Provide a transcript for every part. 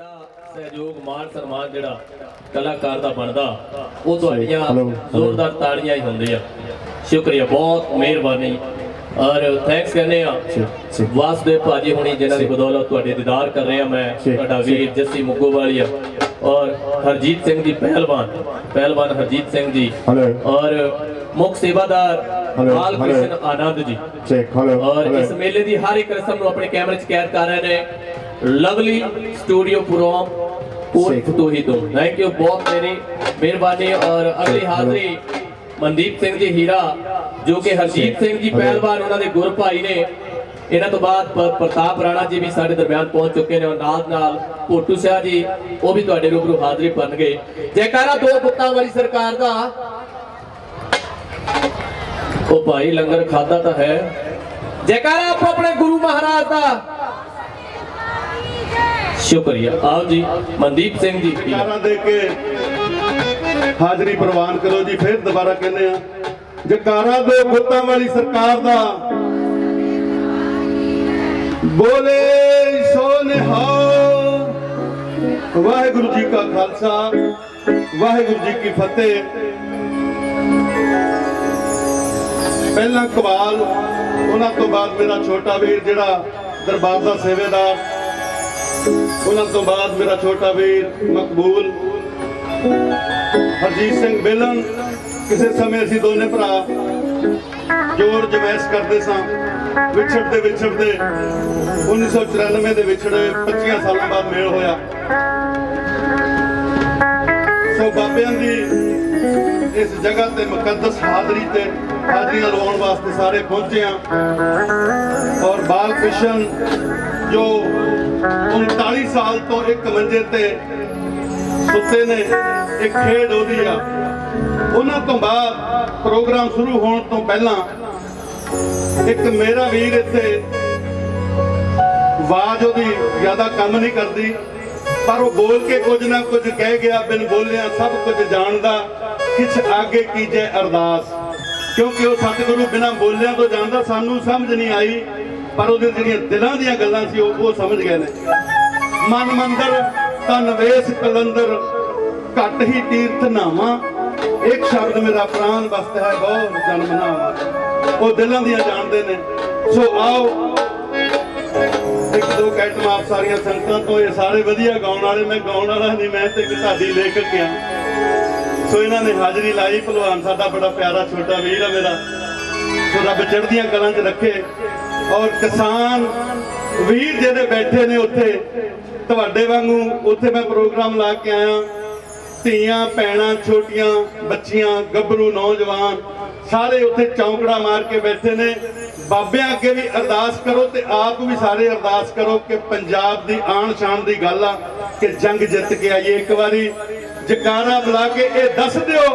सहयोग मान सम्मान जिहड़ा कलाकार दा बनदा वो तुहाडियां जोरदार ताड़ियां ही होंदियां। शुक्रिया, बहुत मेहरबानी और थैंक्स कहने वासुदेव भाजी हुणी जिन्हां दी बदौलत तुहाडे दीदार कर रहे हैं। मैं तुहाडा वीर जस्सी मुग्गोवालिया और हरजीत सिंह जी पहलवान हरजीत सिंह जी और मुख सेवादार बाल कृष्ण आनंद जी और इस मेले की हर एक रस्म को अपने कैमरे च कैद कर रहे हैं। Lovely studio from thank you, बहुत मेरी मेहरबानी। और अगली हाजरी मनदीप सिंह जी हीरा जो कि हरजीत सिंह जी पहलवान उन्होंने गुर भाई ने। इन्हां तो बाद प्रताप राणा जी भी साडे दरम्यान पहुंच चुके हैं और नाल भोटू शाह जी वो भी तुहाडे रूबरू हाजरी बन गए। जयकारा दो पुत्तां वाली सरकार दा। ओ भाई लंगर खादा तो है। जयकारा आप अपने गुरु महाराज दा। शुक्रिया। आओ जी मनदीप सिंह जी दे के हाजरी प्रवान करो जी। फिर दोबारा कहने जयकारा दो पुत्तां वाली सरकार दा। बोले सो निहाल। वाहिगुरु जी का खालसा वाहिगुरु जी की फतेह। पहला कवाल उन्हां तो बाद मेरा छोटा वीर जिहड़ा दरबार दा सेवेदार, उन्हां तो बाद मेरा छोटा वीर मकबूल हरजीत सिंह बेलन। किसी समय असीं दोने भरा जोर जमैश करते सां। विछड़ते 1994 ਦੇ ਵਿਛੜੇ 25 ਸਾਲਾਂ ਬਾਅਦ ਮੇਲ ਹੋਇਆ। ਸੋ ਬਾਬਿਆਂ ਦੀ इस जगह ते मुकद्दस हाजरी ते हाजरियां लवाउण वास्ते सारे पहुंचे हैं। और बाल कृष्ण जो 39 साल तो एक मंजे ते सुते ने, एक खेड होदी आ। उन्हां तो बाद प्रोग्राम शुरू होने तो पहला एक मेरा वीर इत्थे आवाज ओदी ज्यादा काम नहीं करती पर वो बोल के कुछ ना कुछ कह गया। बिन बोलिया सब कुछ जानदा किछ आगे कीजे अरदास। क्योंकि वो सतगुरु बिना बोलिया तो जानदा, सानू समझ नहीं आई पर वो जिहड़ियां दिलां दीयां गल्लां सी वो समझ गए ने। मन मंदिर तन वेस कलंदर घट ही तीर्थ नावा। एक शब्द मेरा प्राण बसता है बहुत जन्म नावा। वो दिलां दीयां जानदे ने। सो आओ एक दो कैटम आप सारिया संगतां तो ये सारे वधिया गाउण वाले। मैं गाउण वाला नहीं, मैं तो एक ढाडी लेखक हाँ। सो इन्होंने हाजरी लाई। भलवान साडा बड़ा प्यारा छोटा वीर है मेरा। सो रब चढ़दियां कलां च रखे। और किसान वीर जिहड़े बैठे ने उत्थे तुहाडे वांगू उत्थे मैं प्रोग्राम ला के आया। धीआं भैणां छोटियां बच्चियां गभरू नौजवान सारे उत्थे चौंकड़ा मार के बैठे ने। बाबियां अगे भी अरदास करो ते आप भी सारे अरदास करो कि पंजाब दी आन शान दी गल आ कि जंग जित के आईए। एक बारी जकारा बुला के ये दस दिओ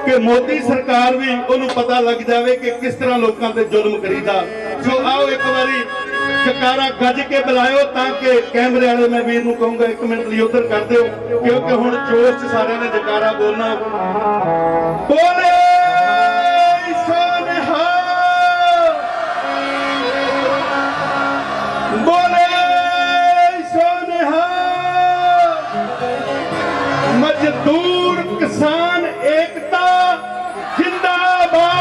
कि मोदी सरकार भी उन्होंने पता लग जाए कि किस तरह लोगों पे जुल्म करीदा। सो आओ एक बारी जकारा गज के बुलाओ ताकि कैमरे वाले मैं वीर नूं कहूंगा एक मिनट लिए उधर कर दो क्योंकि हुण जोश च सारे ने जकारा बोलना। बोले सो निहाल। बोले सो निहाल। मजदूर किसान एकता जिंदाबाद।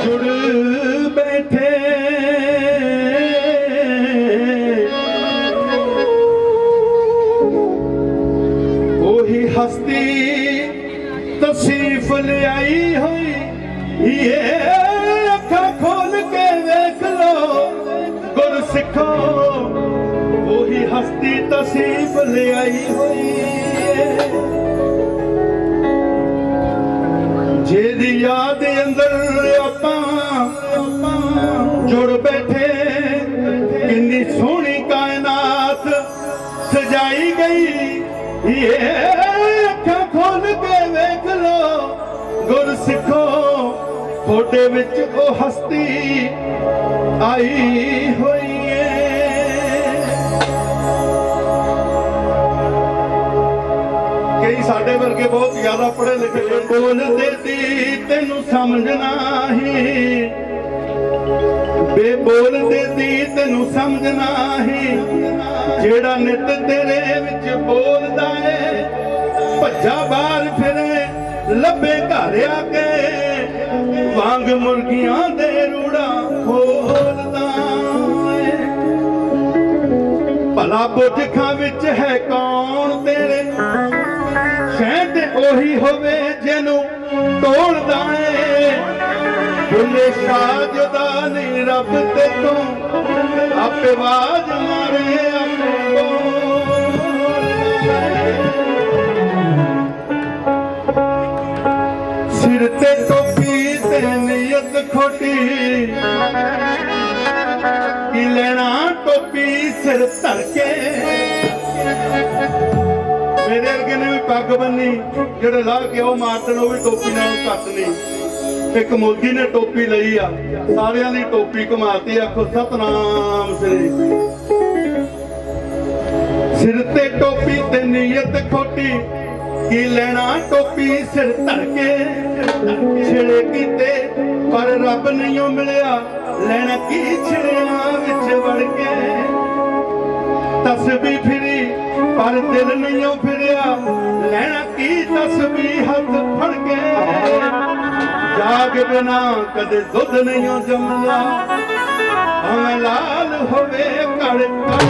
जुड़ बैठे वही हस्ती तसीफ ले आई हुई। ये अखा खोल के देख लो गुर सिखो वही हस्ती तसीफ ले आई हुई। जेदी याद अंदर जुड़ बैठे किन्नी सोहनी कायनात सजाई गई। ये अखा खोल के वेख लो गुर सिखो थोड़े विच ओ हस्ती आई हुई है। कई साडे वर्गे बहुत ज्यादा पढ़े लिखे बोलते दी तेनू समझना ही ਬੇਬੋਲਦੇ ਦੀ ਤੈਨੂੰ ਸਮਝਣਾ ਹੀ ਜਿਹੜਾ ਨਿਤ ਤੇਰੇ ਵਿੱਚ ਬੋਲਦਾ ਏ ਭੱਜਾ ਬਾਹਰ ਫਿਰੇ ਲੱਭੇ ਘਰ ਆ ਕੇ ਵਾਂਗ ਮੁਰਗੀਆਂ ਦੇ ਰੂੜਾ ਖੋਲਦਾ ਏ ਭਲਾ ਬੁੱਝਾਂ ਵਿੱਚ ਹੈ ਕੌਣ ਤੇਰੇ ਸ਼ਹਿ ਤੇ ਉਹੀ ਹੋਵੇ ਜਿਹਨੂੰ ਤੋੜਦਾ ਏ ਬੁੱਲੇ ਸ਼ਾਹ ਜਦਾ ਨਹੀਂ ਰੱਬ ਤੇ ਤੂੰ ਆਪੇ ਆਵਾਜ਼ ਮਾਰੇ ਆਪੇ ਸਿਰ ਤੇ ਟੋਪੀ ਤੇ ਨੀਅਤ ਖੋਟੀ ਕੀ ਲੈਣਾ ਟੋਪੀ ਸਿਰ ਧਰ ਕੇ ਮੇਰੇ ਅਰਗੇ ਨੇ ਵੀ ਪੱਗ ਬੰਨੀ ਜਿਹੜੇ ਲਾ ਕੇ ਉਹ ਮਾਰਤਣ ਉਹ ਵੀ ਟੋਪੀ ਨਾਲ ਘੱਟ ਨਹੀਂ ਇੱਕ ਮੋਦੀ ਨੇ ਟੋਪੀ ਲਈ ਆ ਸਾਰਿਆਂ ਦੀ ਟੋਪੀ ਘੁਮਾਤੀ ਆਖੋ ਸਤਨਾਮ ਸ੍ਰੀ ਸਿਰ ਤੇ ਟੋਪੀ ਤੇ ਨੀਅਤ ਖੋਟੀ ਕੀ ਲੈਣਾ ਟੋਪੀ ਸਿਰ ਧਰ ਕੇ ਛਿੜੇ ਕੀਤੇ ਪਰ ਰੱਬ ਨਹੀਂ ਮਿਲਿਆ ਲੈਣਾ ਕੀ ਛਿੜਿਆਂ ਵਿੱਚ ਵੜ ਕੇ ਤਸਬੀਹ ਫਿਰੀ ਪਰ ਦਿਲ ਨਹੀਂ ਫਿਰਿਆ ਲੈਣਾ ਕੀ ਤਸਬੀਹ ਹੱਥ ਫੜ ਕੇ ਜਾਗ ਬਿਨਾ ਕਦੇ ਦੁੱਧ ਨਹੀਂ ਜੰਮਦਾ ਭਾਵੇਂ ਲਾਲ ਹੋਵੇ ਕੜ ਕੜ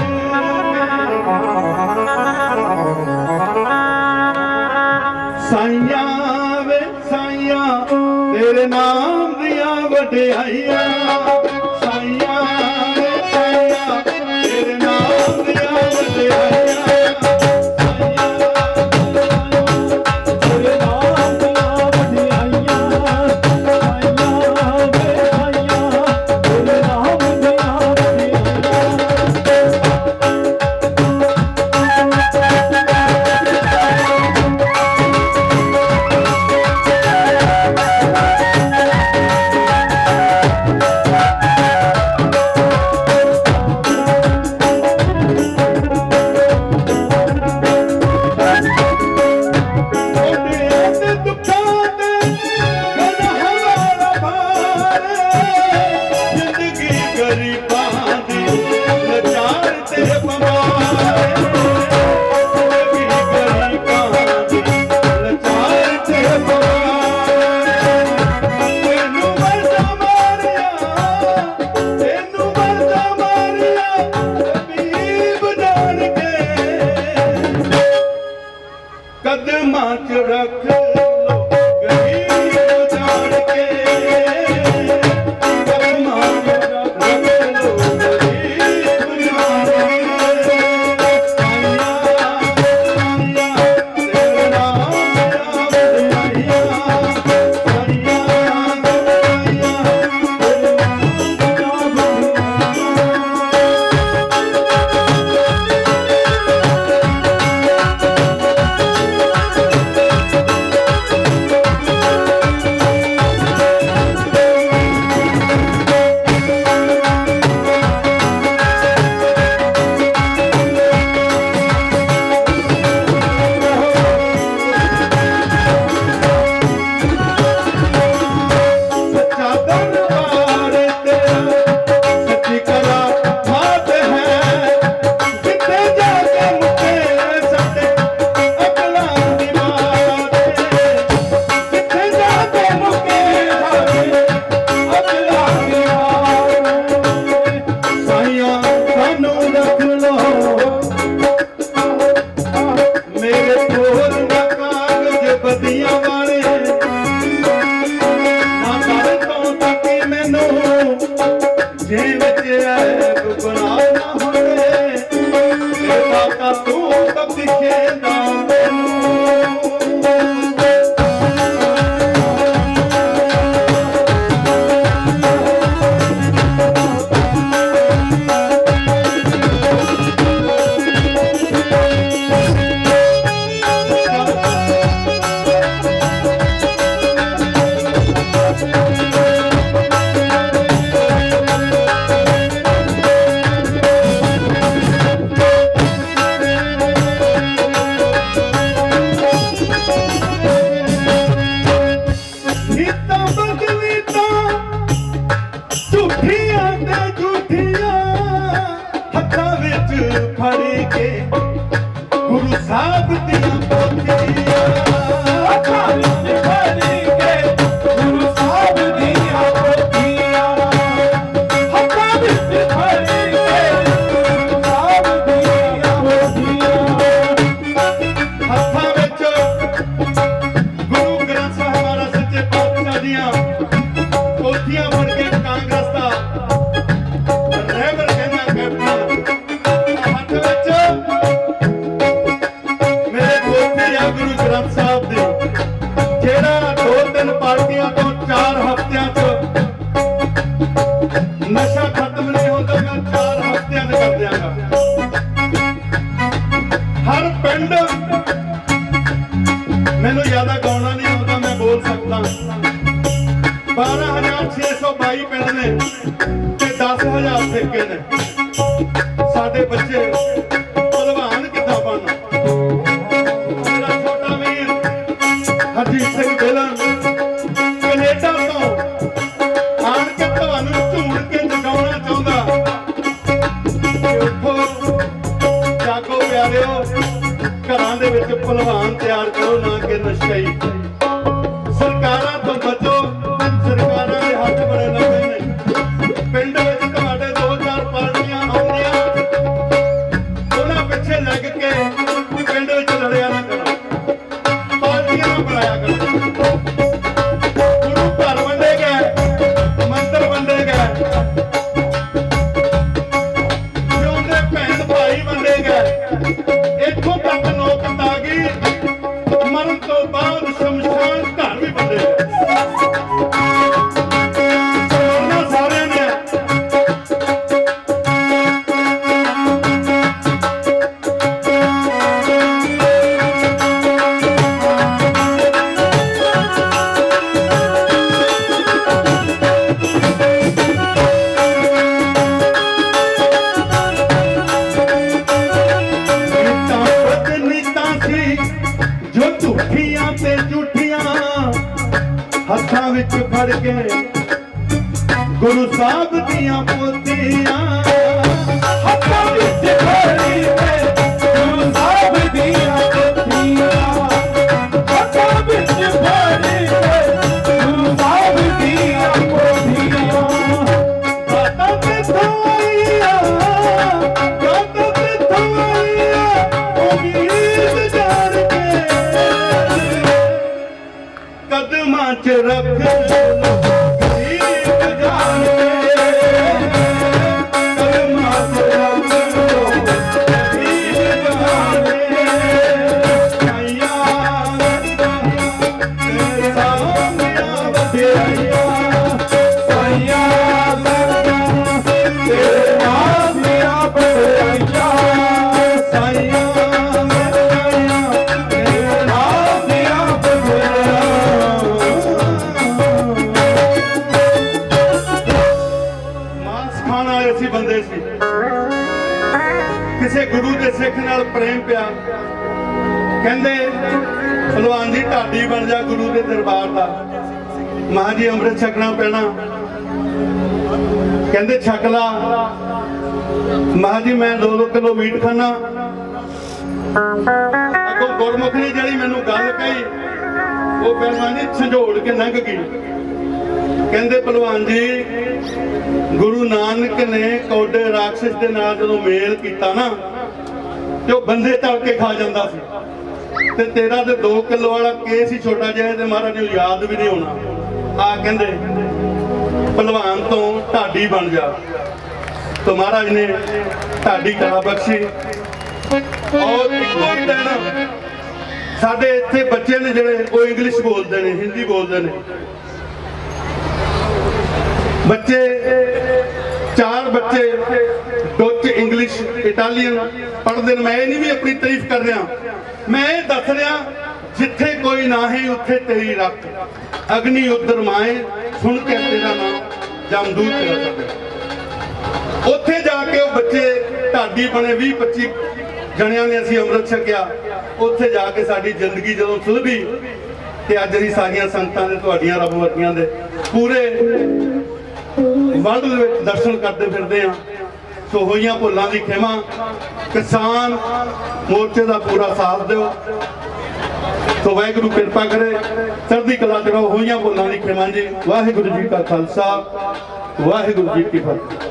ਸਾਈਆਂ ਵੇ ਸਾਈਆਂ ਤੇਰੇ ਨਾਮ ਦੀਆਂ ਵਡਿਆਈਆਂ ਸਾਈਆਂ ਵੇ ਸਾਈਆਂ ਤੇਰੇ ਨਾਮ ਦੀਆਂ ਵਡਿਆਈਆਂ ਕਦਮਾਂ ਚ ਰੱਖ ਲੋ ਗਰੀਬ ਜਾਣ ਕੇ ਕਦਮਾਂ ਚ ਰੱਖ ਲੋ ਗਰੀਬ ਜਾਣ ਕੇ ਤੇਰੇ ਨਾਮ ਦੀਆਂ ਵਡਿਆਈਆਂ ਝੂਠੀਆਂ ਹੱਥਾਂ ਵਿੱਚ ਫੜ ਕੇ ਗੁਰੂ ਸਾਹਿਬ ਦੀਆਂ ਪੋਥੀਆਂ ਹੱਥਾਂ ਵਿੱਚ ਫੜ ਕੇ ਗੁਰੂ ਸਾਹਿਬ ਦੀਆਂ ਪੋਥੀਆਂ ਹੱਥਾਂ ਵਿੱਚ ਫੜ ਕੇ ਗੁਰੂ ਸਾਹਿਬ ਦੀਆਂ ਪੋਥੀਆਂ ਹੱਥਾਂ ਵਿੱਚ ਗੁਰੂ ਗ੍ਰੰਥ ਸਾਹਿਬ ਮਹਾਰਾਜ ਸੱਚੇ ਪਾਤਸ਼ਾਹ ਦੀਆਂ ਪੋਥੀਆਂ ਫੜ ਕੇ ਕਾਂਗਰਸ ਦਾ ਰਹਿਬਰ ਕਹਿੰਦਾ ਕੈਪਟਨ ਹੱਥ ਵਿੱਚ ਮੇਰੇ ਪੋਥੀ ਆ ਗੁਰੂ ਗ੍ਰੰਥ ਸਾਹਿਬ ਦੀ ਜਿਹੜਾ 2-3 ਪਾਰਟੀਆਂ ਤੋਂ 4 ਹਫ਼ਤਿਆਂ 'ਚ ਨਸ਼ਾ ਖਤਮ ਨਹੀਂ ਹੁੰਦਾ ਮੈਂ 4 ਹਫ਼ਤਿਆਂ 'ਚ ਕਰ ਦਿਆਂਗਾ ਹਰ ਪਿੰਡ ਮੈਨੂੰ ਜ਼ਿਆਦਾ ਗਾਉਣਾ ਨਹੀਂ ਆਉਂਦਾ ਮੈਂ ਬੋਲ ਸਕਦਾ 12,622 ਪਿੰਡ ਨੇ ਤੇ 10,000 ਠੇਕੇ ਨੇ ਸਾਡੇ ਬੱਚੇ ਭਲਵਾਨ ਕਿੱਦਾਂ ਬਣਨ ਮੇਰਾ ਛੋਟਾ ਵੀਰ ਹਰਜੀਤ ਸਿੰਘ ਬੇਲਨ ਕੈਨੇਡਾ ਤੋਂ ਆਣ ਕੇ ਤੁਹਾਨੂੰ ਝੂੜ ਕੇ ਜਗਾਉਣਾ ਚਾਹੁੰਦਾ ਕਿ ਉੱਠੋ ਜਾਗੋ ਪਿਆਰਿਓ ਘਰਾਂ ਦੇ ਵਿੱਚ ਭਲਵਾਨ ਤਿਆਰ ਕਰੋ ਨਾ ਕਿ ਨਸ਼ਈ ਸਰਕਾਰਾਂ ਤੋਂ ਬਚੋ ਸਰਕਾਰਾਂ ਦੇ ਹੱਥ ਬੜੇ ਲੰਬੇ ਨੇ ਪਿੰਡ ਵਿੱਚ ਤੁਹਾਡੇ 2-4 ਪਾਰਟੀਆਂ ਆਉਂਦੀਆਂ ਉਹਨਾਂ ਪਿੱਛੇ ਲੱਗ ਕੇ ਪਿੰਡ ਵਿੱਚ ਲੜਿਆ ਨਾ ਕਰੋ ਪਾਰਟੀਆਂ ਨਾ ਬਣਾਇਆ ਕਰੋ ਗੁਰੂ ਘਰ ਵੰਡੇ ਗਏ ਮੰਦਰ ਵੰਡੇ ਗਏ ਜਿਉਂਦੇ ਭੈਣ ਭਾਈ ਵੰਡੇ ਗਏ ਇੱਥੋਂ ਤੱਕ ਨੌਬਤ ਆ ਗਈ ਮਰਨ ਤੋਂ ਬਾਅਦ ਸ਼ਮਸ਼ਾਨ ਘਰ ਵੀ ਵੰਡੇ ਗਏ ਉਹਨਾਂ ਸਾਰਿਆਂ ਨੇ ਨੀਤਾਂ ਬਦਨੀਤਾਂ ਸੀ ਜੋ ਝੂਠੀਆਂ ਤੇ ਝੂਠੀਆਂ ਹੱਥਾਂ ਵਿੱਚ ਫੜ ਕੇ ਗੁਰੂ ਸਾਹਿਬ ਦੀਆਂ ਪੋਥੀਆਂ ਹੱਥਾਂ ਵਿੱਚ ਫੜ ਕੇ ਗੁਰੂ ਸਾਹਿਬ ਦੀਆਂ ਪੋਥੀਆਂ ਹੱਥਾਂ ਵਿੱਚ ਫੜ ਕੇ ਗੁਰੂ ਸਾਹਿਬ ਦੀਆਂ ਪੋਥੀਆਂ ਗਾਤਾਂ ਤੇ ਥਾਈਆਂ ਉਮੀਦ ਜਾਣ ਕੇ ਕਦਮਾਂ 'ਚ ਰੱਖ ਗਰੀਬ ਜਾਣ ਕੇ ਕਦਮਾਂ 'ਚ ਰੱਖ ਗਰੀਬ ਜਾਣ ਕੇ ਆਈਆਂ ਤੇਰੇ ਸਾਹਮਣੇ ਵਧਿਆਈਆਂ ਸਾਈਆਂ ਤੇਰੇ ਨਾਮ ਦੀਆਂ ਬੜਾਈਆਂ ਸਾਈਆਂ ਵਧਿਆਈਆਂ ਤੇਰੇ ਨਾਮ ਦੀਆਂ ਬੜਾਈਆਂ ਮਾਸ ਖਾਣ ਵਾਲੇ ਸੀ ਬੰਦੇ ਸੀ ਕਿਸੇ ਗੁਰੂ ਦੇ ਸਿੱਖ ਨਾਲ ਪ੍ਰੇਮ ਪਿਆ ਕਹਿੰਦੇ ਭਲਵਾਨ ਜੀ ਢਾਡੀ ਬਣ ਜਾ ਗੁਰੂ ਦੇ ਦਰਬਾਰ ਦਾ ਮਾਂ ਜੀ ਅੰਮ੍ਰਿਤ ਛਕਣਾ ਪੈਣਾ ਕਹਿੰਦੇ ਛਕ ਲਾ ਮਾਂ ਜੀ ਮੈਂ 2 ਕਿਲੋ ਮੀਟ ਖਾਣਾ ਅੱਗੋਂ ਗੁਰਮੁਖ ਨੇ ਜਿਹੜੀ ਮੈਨੂੰ ਗੱਲ ਕਹੀ ਉਹ ਪਹਿਲਵਾਨ ਜੀ ਝੰਜੋੜ ਕੇ ਲੰਘ ਗਈ ਕਹਿੰਦੇ ਭਲਵਾਨ ਜੀ ਗੁਰੂ ਨਾਨਕ ਨੇ ਕੌਡੇ ਰਾਖਸ਼ ਦੇ ਨਾਲ ਜਦੋਂ ਮੇਲ ਕੀਤਾ ਨਾ ਤੇ ਉਹ ਬੰਦੇ ਤਲ ਕੇ ਖਾ ਜਾਂਦਾ ਸੀ ਤੇ ਤੇਰਾ ਤੇ 2 ਕਿਲੋ ਵਾਲਾ ਕੇਸ ਹੀ ਛੋਟਾ ਜਿਹਾ ਤੇ ਮਹਾਰਾਜ ਨੂੰ ਯਾਦ ਵੀ ਨਹੀਂ ਹੋਣਾ ਆ ਕਹਿੰਦੇ ਭਲਵਾਨ ਤੋਂ ਢਾਡੀ ਬਣ ਜਾ तो महाराज ने ढाडी कला बख्शी और इको ही दिन साडे इत्थे बच्चे ने जिहड़े वो इंग्लिश बोलते हैं हिंदी बोलते हैं बच्चे 4 बच्चे डच इंग्लिश इटालियन पढ़ते हैं मैं ये नहीं भी अपनी तारीफ कर रहा मैं ये दस रहा जिथे कोई ना है उत्थे तेरी रख अग्नि उधर माए सुन के तेरा नाम जमदूत तेरा सब ਉੱਥੇ ਜਾ ਕੇ ਉਹ ਬੱਚੇ ਢਾਡੀ ਬਣੇ 20-25 ਜਣਿਆਂ ਨੇ ਅਸੀਂ ਅੰਮ੍ਰਿਤ ਛਕਿਆ ਉੱਥੇ ਜਾ ਕੇ ਸਾਡੀ ਜ਼ਿੰਦਗੀ ਜਦੋਂ ਸੁਲਝੀ ਤੇ ਅੱਜ ਦੀ ਸਾਰੀਆਂ ਸੰਗਤਾਂ ਦੇ ਤੁਹਾਡੀਆਂ ਰੱਬ ਵਰਗੀਆਂ ਦੇ ਪੂਰੇ ਵਰਲਡ ਦੇ ਵਿੱਚ ਦਰਸ਼ਨ ਕਰਦੇ ਫਿਰਦੇ ਆ। ਸੋ ਹੋਈਆਂ ਭੁੱਲਾਂ ਦੀ ਖਿਮਾ, ਕਿਸਾਨ ਮੋਰਚੇ ਦਾ ਪੂਰਾ ਸਾਥ ਦਿਓ। ਸੋ ਵਾਹਿਗੁਰੂ ਕਿਰਪਾ ਕਰੇ, ਚੜ੍ਹਦੀ ਕਲਾ ਚ ਰਹੋ। ਹੋਈਆਂ ਭੁੱਲਾਂ ਦੀ ਖਿਮਾ ਜੀ। ਵਾਹਿਗੁਰੂ ਜੀ ਕਾ ਖਾਲਸਾ, ਵਾਹਿਗੁਰੂ ਜੀ ਕੀ ਫਤਿਹ।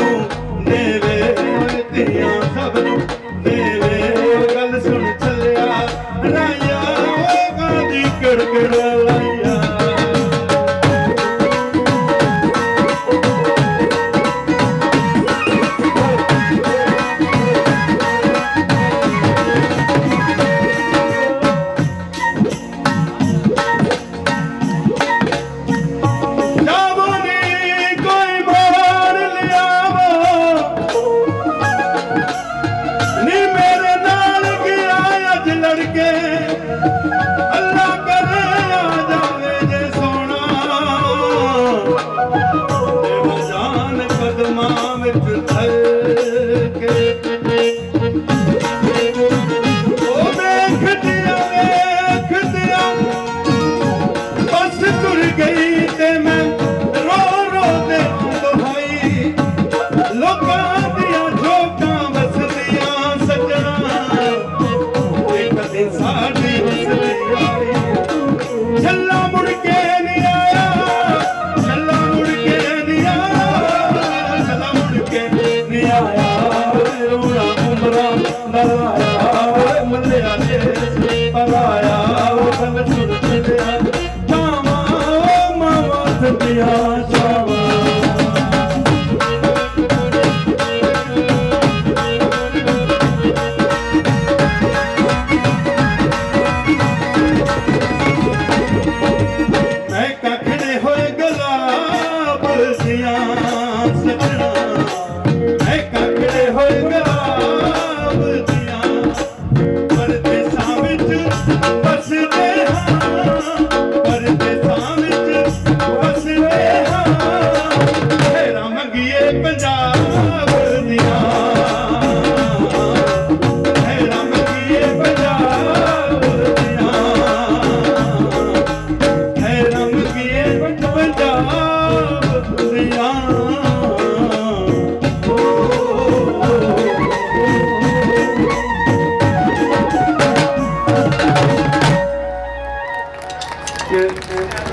ਨੂੰ ਦੇਵੇ ਧੀਆਂ ਸਭ ਨੂੰ ਦੇਵੇ ਗੱਲ ਸੁਣ ਚੱਲਿਆ ਰਾਇਆ ਉਹ ਗਾਦੀ ਕਿੜਕਿੜ ਲਾਇਆ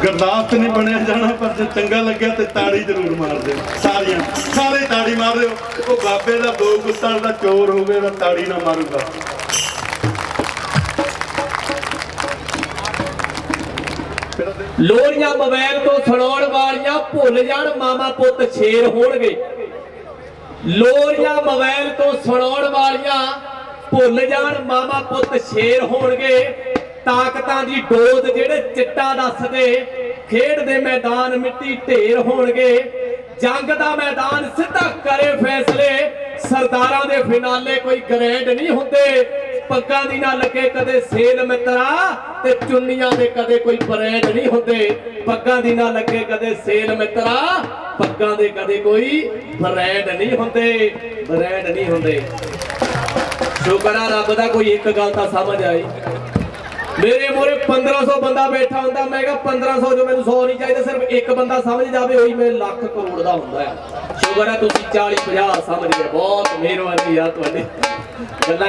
ਗੁਰਦਾਸ ਨਹੀਂ ਬਣਿਆ ਜਾਣਾ ਪਰ ਜੇ ਚੰਗਾ ਲੱਗਿਆ ਤੇ ਤਾੜੀ ਜ਼ਰੂਰ ਮਾਰ ਦਿਓ ਸਾਰੇ ਤਾੜੀ ਮਾਰ ਦਿਓ ਉਹ ਬਾਬੇ ਦਾ ਦੋ ਗੁੱਤਾਂ ਦਾ ਚੋਰ ਹੋਵੇ ਤਾਂ ਤਾੜੀ ਨਾ ਮਾਰੂਗਾ ਲੋਰੀਆਂ ਮੋਬਾਈਲ ਤੋਂ ਸੁਣਾਉਣ ਵਾਲੀਆਂ ਭੁੱਲ ਜਾਣ ਮਾਮਾ ਪੁੱਤ ਸ਼ੇਰ ਹੋਣਗੇ ਲੋਰੀਆਂ ਮੋਬਾਈਲ ਤੋਂ ਸੁਣਾਉਣ ਵਾਲੀਆਂ ਭੁੱਲ ਜਾਣ ਮਾਮਾ ਪੁੱਤ ਸ਼ੇਰ ਹੋਣਗੇ ਤਾਕਤਾਂ ਦੀ ਡੋਜ਼ ਜਿਹੜੇ ਚਿੱਟਾ ਦੱਸਦੇ ਖੇਡ ਦੇ ਮੈਦਾਨ ਮਿੱਟੀ ਢੇਰ ਹੋਣਗੇ ਜੰਗ ਦਾ ਮੈਦਾਨ ਸਿੱਧਾ ਕਰੇ ਫੈਸਲੇ ਸਰਦਾਰਾਂ ਦੇ ਫਿਨਾਲੇ ਕੋਈ ਗ੍ਰੈਂਡ ਨਹੀਂ ਹੁੰਦੇ ਪੱਗਾਂ ਦੀ ਨਾ ਲੱਗੇ ਕਦੇ ਸੇਲ ਮਿੱਤਰਾ ਤੇ ਚੁੰਨੀਆਂ ਦੇ ਕਦੇ ਕੋਈ ਬ੍ਰਾਂਡ ਨਹੀਂ ਹੁੰਦੇ ਪੱਗਾਂ ਦੀ ਨਾ ਲੱਗੇ ਕਦੇ ਸੇਲ ਮਿੱਤਰਾ ਪੱਗਾਂ ਦੇ ਕਦੇ ਕੋਈ ਬ੍ਰਾਂਡ ਨਹੀਂ ਹੁੰਦੇ ਸ਼ੁਕਰ ਆ ਰੱਬ ਦਾ ਕੋਈ ਇੱਕ ਗੱਲ ਤਾਂ ਸਮਝ ਆਈ ਮੇਰੇ ਮੋਰੇ 1500 ਬੰਦਾ ਬੈਠਾ ਹੁੰਦਾ ਮੈਂ ਕਿਹਾ 1500 ਜੋ ਮੈਨੂੰ 100 ਨਹੀਂ ਚਾਹੀਦਾ ਸਿਰਫ ਇੱਕ ਬੰਦਾ ਸਮਝ ਜਾਵੇ ਉਹੀ ਮੇਰੇ ਲੱਖ ਕਰੋੜ ਦਾ ਹੁੰਦਾ ਆ ਸ਼ੁਕਰ ਹੈ ਤੁਸੀਂ 40 50 ਸਮਝ ਗਏ ਬਹੁਤ ਮਿਹਰਬਾਨੀ ਯਾਰ ਤੁਹਾਡੇ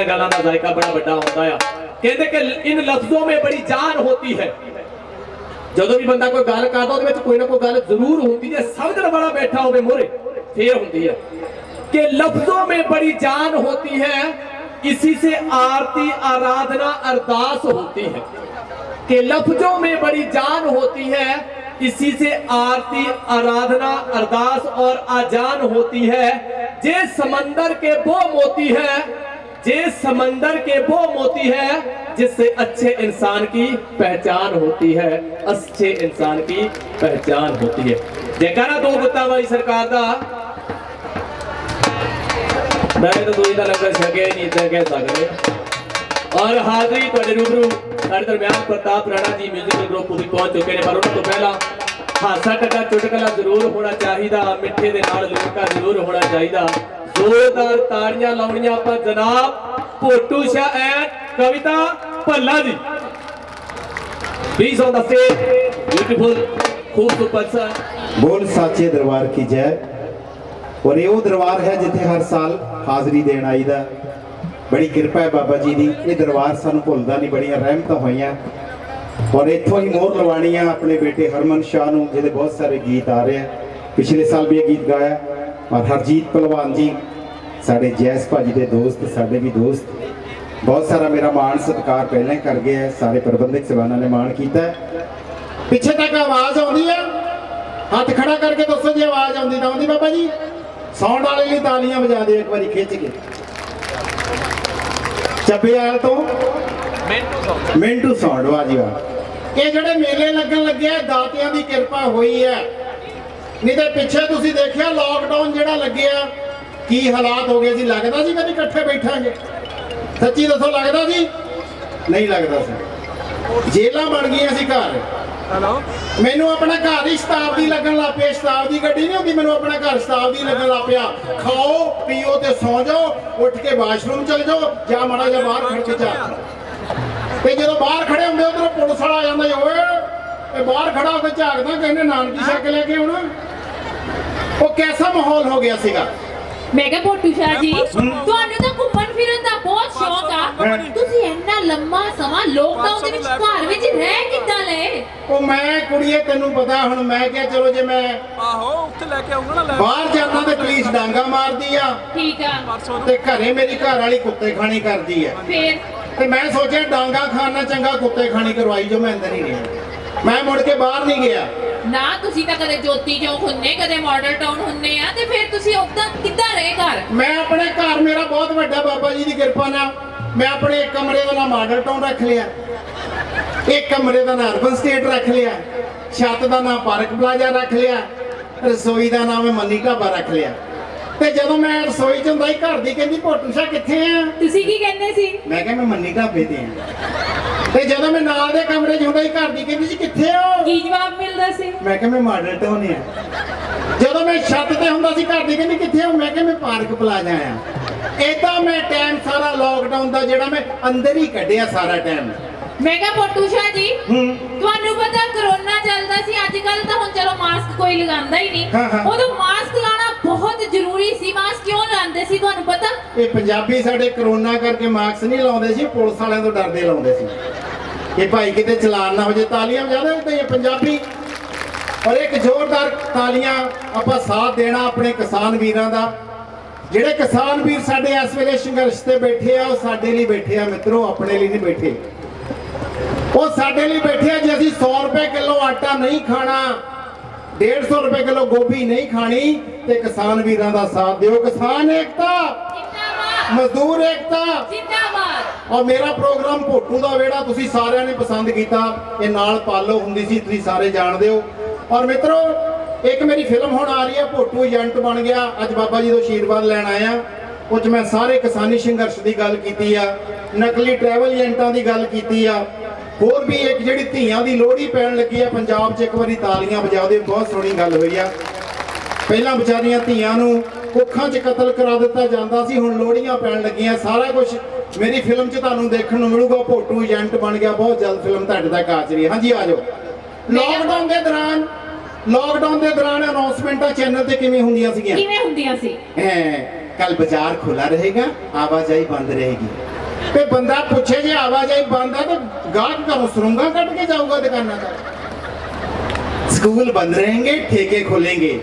ਗੱਲਾਂ ਦਾ ਜ਼ਾਇਕਾ ਬੜਾ ਵੱਡਾ ਹੁੰਦਾ ਆ ਕਹਿੰਦੇ ਕਿ ਇਨ ਲਫ਼ਜ਼ੋਂ ਮੇਂ ਬੜੀ ਜਾਨ ਹੋਤੀ ਹੈ ਜਦੋਂ ਵੀ ਬੰਦਾ ਕੋਈ ਗੱਲ ਕਰਦਾ ਉਹਦੇ ਵਿੱਚ ਕੋਈ ਨਾ ਕੋਈ ਗੱਲ ਜ਼ਰੂਰ ਹੁੰਦੀ ਹੈ ਸਮਝਣ ਵਾਲਾ ਬੈਠਾ ਹੋਵੇ ਮੋਰੇ ਫੇਰ ਹੁੰਦੀ ਹੈ ਕਿ ਲਫ਼ਜ਼ੋਂ ਮੇਂ ਬੜੀ ਜਾਨ ਹੋਤੀ ਹੈ इसी से आरती आराधना अरदास होती है कि लफ्जों में बड़ी जान होती है इसी से आरती आराधना अरदास और आजान होती है जे समंदर के वो मोती है जे समंदर के वो मोती है जिससे अच्छे इंसान की पहचान होती है अच्छे इंसान की पहचान होती है जयकारा दो गुत्ता वाली सरकार दा मैं तो दूरी का लंगर छके नहीं इतना कह सकते और हाजरी तुहाडे रूबरू साडे दरम्यान प्रताप राणा जी म्यूजिकल ग्रुप भी पहुंच चुके हैं पर उन्होंने तो पहला हासा टका चुटकला जरूर होना चाहिए मिठे दे नाल लोका जरूर होना चाहिए जोरदार ताड़ियां लाउणियां आपां जनाब Bhotu Shah and Kavita Bhalla ji please on the stage beautiful खूबसूरत सा बोल साचे दरबार की जय और ये वो दरबार है जिथे हर साल हाजरी देन आईदा बड़ी किरपा है बाबा जी की ये दरबार सानू भुलदा नहीं बड़ियां रहमतां होईयां और इत्थों ही मोहर लवानी है अपने बेटे हरमन शाह नूं जिहदे बहुत सारे गीत आ रहे हैं पिछले साल भी ये गीत गाया ਔਰ ਹਰਜੀਤ ਪਹਿਲਵਾਨ ਜੀ ਸਾਡੇ ਜੈਸ ਭਾਜੀ ਦੇ ਦੋਸਤ, ਸਾਡੇ ਵੀ ਦੋਸਤ, ਬਹੁਤ ਸਾਰਾ ਮੇਰਾ ਮਾਣ ਸਤਿਕਾਰ ਪਹਿਲਾਂ ਹੀ ਕਰ ਗਏ ਹੈ। ਸਾਰੇ ਪ੍ਰਬੰਧਕ ਸਭਾਨਾਂ ਨੇ ਮਾਣ ਕੀਤਾ ਹੈ। ਪਿੱਛੇ ਤੱਕ ਆਵਾਜ਼ ਆਉਂਦੀ ਹੈ? ਹੱਥ ਖੜਾ ਕਰਕੇ ਦੱਸੋ ਜੇ ਆਵਾਜ਼ ਆਉਂਦੀ ਤਾਂ ਆਉਂਦੀ। ਬਾਬਾ ਜੀ ਸਾਊਂਡ ਵਾਲੇ ਲਈ ਤਾਲੀਆਂ ਵਜਾ ਦਿਓ ਇੱਕ ਵਾਰੀ ਖਿੱਚ ਕੇ। ਚੱਬੇਵਾਲ ਤੋਂ ਮਿੰਟੂ ਸਾਊਂਡ, ਵਾਹ ਜੀ ਵਾਹ। ਇਹ ਜਿਹੜੇ ਮੇਲੇ ਲੱਗਣ ਲੱਗੇ ਆ, ਦਾਤਿਆਂ ਦੀ ਕਿਰਪਾ ਹੋਈ ਹੈ। ਨਹੀਂ ਤੇ ਪਿੱਛੇ ਤੁਸੀਂ ਦੇਖਿਆ ਲਾਕਡਾਊਨ ਜਿਹੜਾ ਲੱਗਿਆ, ਕੀ ਹਾਲਾਤ ਹੋ ਗਏ ਸੀ। ਲੱਗਦਾ ਸੀ ਕਦੀ ਇਕੱਠੇ ਬੈਠਾਂਗੇ? ਸੱਚੀ ਦੱਸੋ, ਲੱਗਦਾ ਸੀ? ਨਹੀਂ ਲੱਗਦਾ ਸੀ। ਜੇਲਾਂ ਬਣ ਗਈਆਂ ਸੀ ਘਰ। ਮੈਨੂੰ ਆਪਣਾ ਘਰ ਹੀ ਸ਼ਤਾਬਦੀ ਲੱਗਣ ਲੱਗ ਪਿਆ। ਸ਼ਤਾਬਦੀ ਗੱਡੀ ਨਹੀਂ ਹੁੰਦੀ, ਮੈਨੂੰ ਆਪਣਾ ਘਰ ਸ਼ਤਾਬਦੀ ਲੱਗਣ ਲੱਗ ਪਿਆ। ਖਾਓ ਪੀਓ ਤੇ ਸੌਂ ਜਾਓ, ਉੱਠ ਕੇ ਵਾਸ਼ਰੂਮ ਚਲੇ ਜਾਓ, ਜਾਂ ਮਾੜਾ ਜਿਹਾ ਬਾਹਰ ਖੜ ਕੇ ਜਾ। ਤੇ ਜਦੋਂ ਬਾਹਰ ਖੜੇ ਹੁੰਦੇ ਉਧਰੋਂ ਪੁਲਿਸ ਵਾਲਾ ਆ ਜਾਂਦਾ, ਓਏ ਇਹ ਬਾਹਰ ਖੜਾ ਹੋ ਕੇ ਝਾਕਦਾ, ਕਹਿੰਦੇ ਨਾਨਕੀ ਛੱਕ ਲੈ ਕੇ ਆਉਣਾ। ਉਹ ਕੈਸਾ ਮਾਹੌਲ ਹੋ ਗਿਆ ਸੀਗਾ। ਮੈਂ ਕਿਹਾ ਪੋਟੂ ਸ਼ਾਹ ਜੀ, ਤੁਹਾਨੂੰ ਤਾਂ ਘੁੰਮਣ ਫਿਰਨ ਦਾ ਬਹੁਤ ਸ਼ੌਕ ਆ। ਤੁਸੀਂ ਇੰਨਾ ਲੰਮਾ ਸਮਾਂ ਲੋਕਡਾਊਨ ਦੇ ਵਿੱਚ ਘਰ ਵਿੱਚ ਰਹਿ ਕਿੱਦਾਂ ਲਏ? ਉਹ ਮੈਂ ਕੁੜੀਏ, ਤੈਨੂੰ ਪਤਾ ਹੁਣ, ਮੈਂ ਕਿਹਾ ਚਲੋ ਜੇ ਮੈਂ ਉੱਥੇ ਲੈ ਕੇ ਆਉਂਗਾ ਨਾ ਬਾਹਰ ਜਾਂਦਾ ਤੇ ਪੁਲਿਸ ਡਾਂਗਾ ਮਾਰਦੀ ਆ, ਠੀਕ ਆ। ਤੇ ਘਰੇ ਮੇਰੀ ਘਰ ਵਾਲੀ ਕੁੱਤੇ ਖਾਣੀ ਕਰਦੀ ਆ। ਫਿਰ ਤੇ ਮੈਂ ਸੋਚਿਆ ਡਾਂਗਾ ਖਾਣਾ ਚੰਗਾ ਕੁੱਤੇ ਖਾਣੀ ਕਰਵਾਈ ਜੋ, ਮੈਂ ਅੰਦਰ ਹੀ ਰਿਹਾ। ਮੈਂ ਮੁੜ ਕੇ ਬਾਹਰ ਨਹੀਂ ਗਿਆ। ਨਾ ਤੁਸੀਂ ਤਾਂ ਕਦੇ ਜੋਤੀ ਚੌਕ ਹੁੰਨੇ, ਕਦੇ ਮਾਡਲ ਟਾਊਨ ਹੁੰਨੇ ਆ, ਤੇ ਫਿਰ ਤੁਸੀਂ ਉਦਾਂ ਕਿੱਦਾਂ ਰਹੇ ਘਰ? ਮੈਂ ਆਪਣੇ ਘਰ, ਮੇਰਾ ਬਹੁਤ ਵੱਡਾ ਬਾਬਾ ਜੀ ਦੀ ਕਿਰਪਾ ਨਾਲ, ਮੈਂ ਆਪਣੇ ਇੱਕ ਕਮਰੇ ਦਾ ਨਾਮ ਮਾਡਲ ਟਾਊਨ ਰੱਖ ਲਿਆ, ਇੱਕ ਕਮਰੇ ਦਾ ਨਾਮ ਅਰਬਨ ਸਟੇਟ ਰੱਖ ਲਿਆ, ਛੱਤ ਦਾ ਨਾਮ ਪਾਰਕ ਪਲਾਜ਼ਾ ਰੱਖ ਲਿਆ, ਰਸੋਈ ਦਾ ਨਾਮ ਮੰਨੀ ਢਾਬਾ ਰੱਖ ਲਿਆ। ਤੇ ਜਦੋਂ ਮੈਂ ਰਸੋਈ 'ਚ ਹੁੰਦਾ ਸੀ, ਘਰ ਦੀ ਕਹਿੰਦੀ ਪੋਟੂ ਸ਼ਾਹ ਕਿੱਥੇ ਆ? ਤੁਸੀਂ ਕੀ ਕਹਿੰਦੇ ਸੀ? ਮੈਂ ਕਿਹਾ ਮੈਂ ਮੰਨੀ ਢਾਬੇ ਤੇ ਆ। ਤੇ ਜਦੋਂ ਮੈਂ ਨਾਲ ਦੇ ਕਮਰੇ 'ਚ ਹੁੰਦਾ ਸੀ, ਘਰ ਦੀ ਕਹਿੰਦੀ ਸੀ ਕਿੱਥੇ ਹੋ? ਕੀ ਜਵਾਬ ਮਿਲਦਾ ਸੀ? ਮੈਂ ਕਿਹਾ ਮੈਂ ਮਾਡਲ ਟਾਊਨ ਆ। ਜਦੋਂ ਮੈਂ ਛੱਤ ਤੇ ਹੁੰਦਾ ਸੀ, ਘਰ ਦੀ ਕਹਿੰਦੀ ਕਿੱਥੇ ਹੋ? ਮੈਂ ਕਿਹਾ ਮੈਂ ਪਾਰਕ ਪਲਾਜ਼ਾ ਆ। ਏਦਾਂ ਮੈਂ ਟਾਈਮ ਸਾਰਾ ਲਾਕਡਾਊਨ ਦਾ ਜਿਹੜਾ ਮੈਂ ਅੰਦਰ ਹੀ ਕੱਢਿਆ ਸਾਰਾ ਟਾਈਮ। ਮੈਂ ਕਿਹਾ ਪੋਟੂ ਸ਼ਾਹ ਜੀ, ਤੁਹਾਨੂੰ ਪਤਾ ਕਰੋਨਾ ਚੱਲਦਾ ਸੀ। ਅੱਜ ਕੱਲ ਤਾਂ ਹੁਣ ਚਲੋ ਮਾਸਕ ਕੋਈ ਲਗਾਉਂਦਾ ਹੀ ਨਹੀਂ। ਹਾਂ, ਹਾਂ। ਉਦੋਂ ਮਾਸਕ ਲਾਣਾ ਬਹੁਤ ਜ਼ਰੂਰੀ ਸੀ। ਮਾਸਕ ਕਿਉਂ ਲਾਉਂਦੇ ਸੀ ਤੁਹਾਨੂੰ ਪਤਾ? ਇਹ ਪੰਜਾਬੀ ਸਾਡੇ ਕਰੋਨਾ ਕਰਕੇ ਮਾਸਕ ਨਹੀਂ ਲਾਉਂਦੇ ਸੀ, ਪੁਲਿਸ ਵਾਲਿਆਂ ਤੋਂ ਡਰਦੇ ਲਾਉਂਦੇ ਸੀ ਕਿ ਭਾਈ ਕਿਤੇ ਚਲਾਨ ਨਾ ਹੋ ਜੇ। ਤਾਲੀਆਂ ਵਜਾ ਦਿਓ ਤੇ ਇਹ ਪੰਜਾਬੀ। ਔਰ ਇੱਕ ਜ਼ੋਰਦਾਰ ਤਾਲੀਆਂ ਆਪਾਂ ਸਾਥ ਦੇਣਾ ਆਪਣੇ ਕਿਸਾਨ ਵੀਰਾਂ ਦਾ। ਜਿਹੜੇ ਕਿਸਾਨ ਵੀਰ ਸਾਡੇ ਇਸ ਵੇਲੇ ਸੰਘਰਸ਼ ਤੇ ਬੈਠੇ ਆ, ਉਹ ਸਾਡੇ ਲਈ ਬੈਠੇ ਆ ਮਿੱਤਰੋ, ਆਪਣੇ ਲਈ ਨਹੀਂ ਬੈਠੇ। ਉਹ ਸਾਡੇ ਲਈ ਬੈਠੇ ਆ। ਜੇ ਅਸੀਂ 100 ਰੁਪਏ ਕਿਲੋ ਆਟਾ ਨਹੀਂ ਖਾਣਾ, 150 ਰੁਪਏ ਕਿਲੋ ਗੋਭੀ ਨਹੀਂ ਖਾਣੀ, ਤੇ ਕਿਸਾਨ ਵੀਰਾਂ ਦਾ ਸਾਥ ਦਿਓ। ਕਿਸਾਨ ਏਕਤਾ ਜਿੰਦਾਬਾਦ, ਮਜ਼ਦੂਰ ਏਕਤਾ ਜਿੰਦਾਬਾਦ। ਔਰ ਮੇਰਾ ਪ੍ਰੋਗਰਾਮ ਭੋਟੂ ਦਾ ਵਿਹੜਾ ਤੁਸੀਂ ਸਾਰਿਆਂ ਨੇ ਪਸੰਦ ਕੀਤਾ। ਇਹ ਨਾਲ ਪਾਲੋ ਹੁੰਦੀ ਸੀ, ਤੁਸੀਂ ਸਾਰੇ ਜਾਣਦੇ ਹੋ। ਔਰ ਮਿੱਤਰੋ, ਇੱਕ ਮੇਰੀ ਫਿਲਮ ਹੁਣ ਆ ਰਹੀ ਹੈ, ਭੋਟੂ ਏਜੰਟ ਬਣ ਗਿਆ। ਅੱਜ ਬਾਬਾ ਜੀ ਤੋਂ ਆਸ਼ੀਰਵਾਦ ਲੈਣ ਆਇਆ। ਉਹ 'ਚ ਮੈਂ ਸਾਰੇ ਕਿਸਾਨੀ ਸੰਘਰਸ਼ ਦੀ ਗੱਲ ਕੀਤੀ ਆ, ਨਕਲੀ ਟਰੈਵਲ ਏਜੰਟਾਂ ਦੀ ਗੱਲ ਕੀਤੀ ਆ। ਹੋਰ ਵੀ ਇੱਕ ਜਿਹੜੀ ਧੀਆਂ ਦੀ ਲੋਹੜੀ ਪੈਣ ਲੱਗੀ ਆ ਪੰਜਾਬ 'ਚ, ਇੱਕ ਵਾਰੀ ਤਾਲੀਆਂ ਵਜਾ ਦਿਓ, ਬਹੁਤ ਸੋਹਣੀ ਗੱਲ ਹੋਈ ਆ। ਪਹਿਲਾਂ ਵਿਚਾਰੀਆਂ ਧੀਆਂ ਨੂੰ ਕੁੱਖਾਂ 'ਚ ਕਤਲ ਕਰਾ ਦਿੱਤਾ ਜਾਂਦਾ ਸੀ, ਹੁਣ ਲੋਹੜੀਆਂ ਪੈਣ ਲੱਗੀਆਂ। ਸਾਰਾ ਕੁਝ ਮੇਰੀ ਫਿਲਮ 'ਚ ਤੁਹਾਨੂੰ ਦੇਖਣ ਨੂੰ ਮਿਲੂਗਾ। ਭੋਟੂ ਏਜੰਟ ਬਣ ਗਿਆ, ਬਹੁਤ ਜਲਦ ਫਿਲਮ ਤੁਹਾਡੇ ਤੱਕ ਆ ਰਹੀ ਹੈ। ਹਾਂਜੀ ਆ ਜਾਓ। ਲਾਕਡਾਊਨ ਦੇ ਦੌਰਾਨ ਅਨਾਉਂਸਮੈਂਟਾਂ ਚੈਨਲ ਤੇ ਕਿਵੇਂ ਹੁੰਦੀਆਂ ਸੀਗੀਆਂ? ਕਿਵੇਂ ਹੁੰਦੀਆਂ ਸੀ? ਕੱਲ ਬਾਜ਼ਾਰ ਖੁੱਲਾ ਰਹੇਗਾ, ਆਵਾਜਾਈ ਬੰਦ ਰਹੇਗੀ। ਤੇ ਬੰਦਾ ਪੁੱਛੇ ਜੇ ਆਵਾਜਾਈ ਬੰਦ ਹੈ ਤਾਂ ਗਾਹਕ ਘਰੋਂ ਸਰੁੰਗਾ ਕੱਢ ਕੇ ਜਾਊਗਾ ਦੁਕਾਨਾਂ ਤੱਕ। ਸਕੂਲ ਬੰਦ ਰਹਿਣਗੇ, ਠੇਕੇ ਖੁੱਲੇਂਗੇ।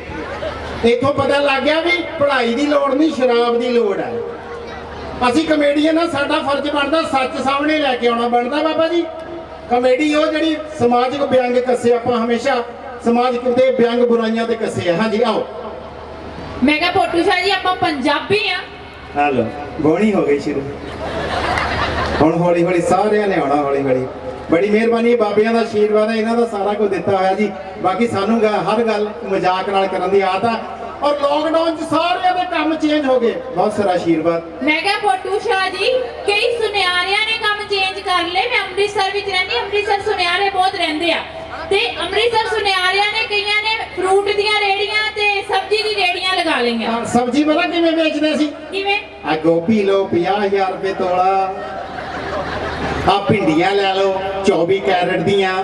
ਇੱਥੋਂ ਪਤਾ ਲੱਗ ਗਿਆ ਵੀ ਪੜ੍ਹਾਈ ਦੀ ਲੋੜ ਨਹੀਂ, ਸ਼ਰਾਬ ਦੀ ਲੋੜ ਹੈ। ਅਸੀਂ ਕਮੇਡੀਅਨ ਆ, ਸਾਡਾ ਫਰਜ਼ ਬਣਦਾ ਸੱਚ ਸਾਹਮਣੇ ਲੈ ਕੇ ਆਉਣਾ ਬਣਦਾ। ਬਾਬਾ ਜੀ ਕਮੇਡੀ ਉਹ ਜਿਹੜੀ ਸਮਾਜਿਕ ਵਿਅੰਗ ਕੱਸੇ, ਆਪਾਂ ਹਮੇਸ਼ਾ ਸਮਾਜਿਕ ਤੇ ਵਿਅੰਗ ਬੁਰਾਈਆਂ ਤੇ ਕੱਸੇ ਆ। ਹਾਂਜੀ ਆਓ। ਮੈਂ ਕਿਹਾ ਪੋਟੂ ਸ਼ਾਹ ਜੀ, ਆਪਾਂ ਪੰਜਾਬੀ ਆ। ਹਲੋ ਗੋਣੀ ਹੋ ਗਈ ਸ਼ੁਰੂ। ਹੁਣ ਹੌਲੀ ਹੌਲੀ ਸਾਰਿਆਂ ਨੇ ਆਉਣਾ, ਹੌਲੀ ਹੌਲੀ। ਬੜੀ ਮਿਹਰਬਾਨੀ, ਬਾਬਿਆਂ ਦਾ ਆਸ਼ੀਰਵਾਦ ਹੈ, ਇਹਨਾਂ ਦਾ ਸਾਰਾ ਕੁਝ ਦਿੱਤਾ ਹੋਇਆ ਜੀ। ਬਾਕੀ ਸਾਨੂੰ ਹਰ ਗੱਲ ਮਜ਼ਾਕ ਨਾਲ ਕਰਨ ਦੀ ਆਦਤ ਆ। ਔਰ ਲਾਕਡਾਊਨ 'ਚ ਸਾਰਿਆਂ ਦੇ ਕੰਮ ਚੇਂਜ ਹੋ ਗਏ, ਬਹੁਤ ਸਾਰਾ ਆਸ਼ੀਰਵਾਦ। ਮੈਂ ਕਿਹਾ ਪੋਟੂ ਸ਼ਾਹ ਜੀ, ਕਈ ਸੁਨਿਆਰਿਆਂ ਨੇ ਕੰਮ ਚੇਂਜ ਕਰ ਲਏ। ਮੈਂ ਅੰਮ੍ਰਿਤਸਰ ਵਿੱਚ ਰਹਿੰਦੀ, ਅੰਮ੍ਰਿਤਸਰ ਸੁਨਿਆਰੇ ਬਹੁਤ ਰਹਿੰਦੇ ਆ। ਤੇ ਅੰਮ੍ਰਿਤਸਰ ਸੁਨਿਆਰਿਆਂ ਨੇ ਕਈਆਂ ਨੇ ਫਰੂਟ ਦੀਆਂ ਰੇੜੀਆਂ ਤੇ ਸਬਜ਼ੀ ਦੀ ਰੇੜੀਆਂ ਲਗਾ ਲਈਆਂ। ਸਬਜ਼ੀ ਵਾਲਾ ਕਿਵੇਂ ਵੇਚਦੇ ਸੀ? ਕਿਵੇਂ? ਆ ਗੋਭੀ ਲਓ 50,000 ਰੁਪਏ ਤੋਲਾ, ਆ ਭਿੰਡੀਆਂ ਲੈ ਲਓ 24 ਕੈਰਟ ਦੀਆਂ।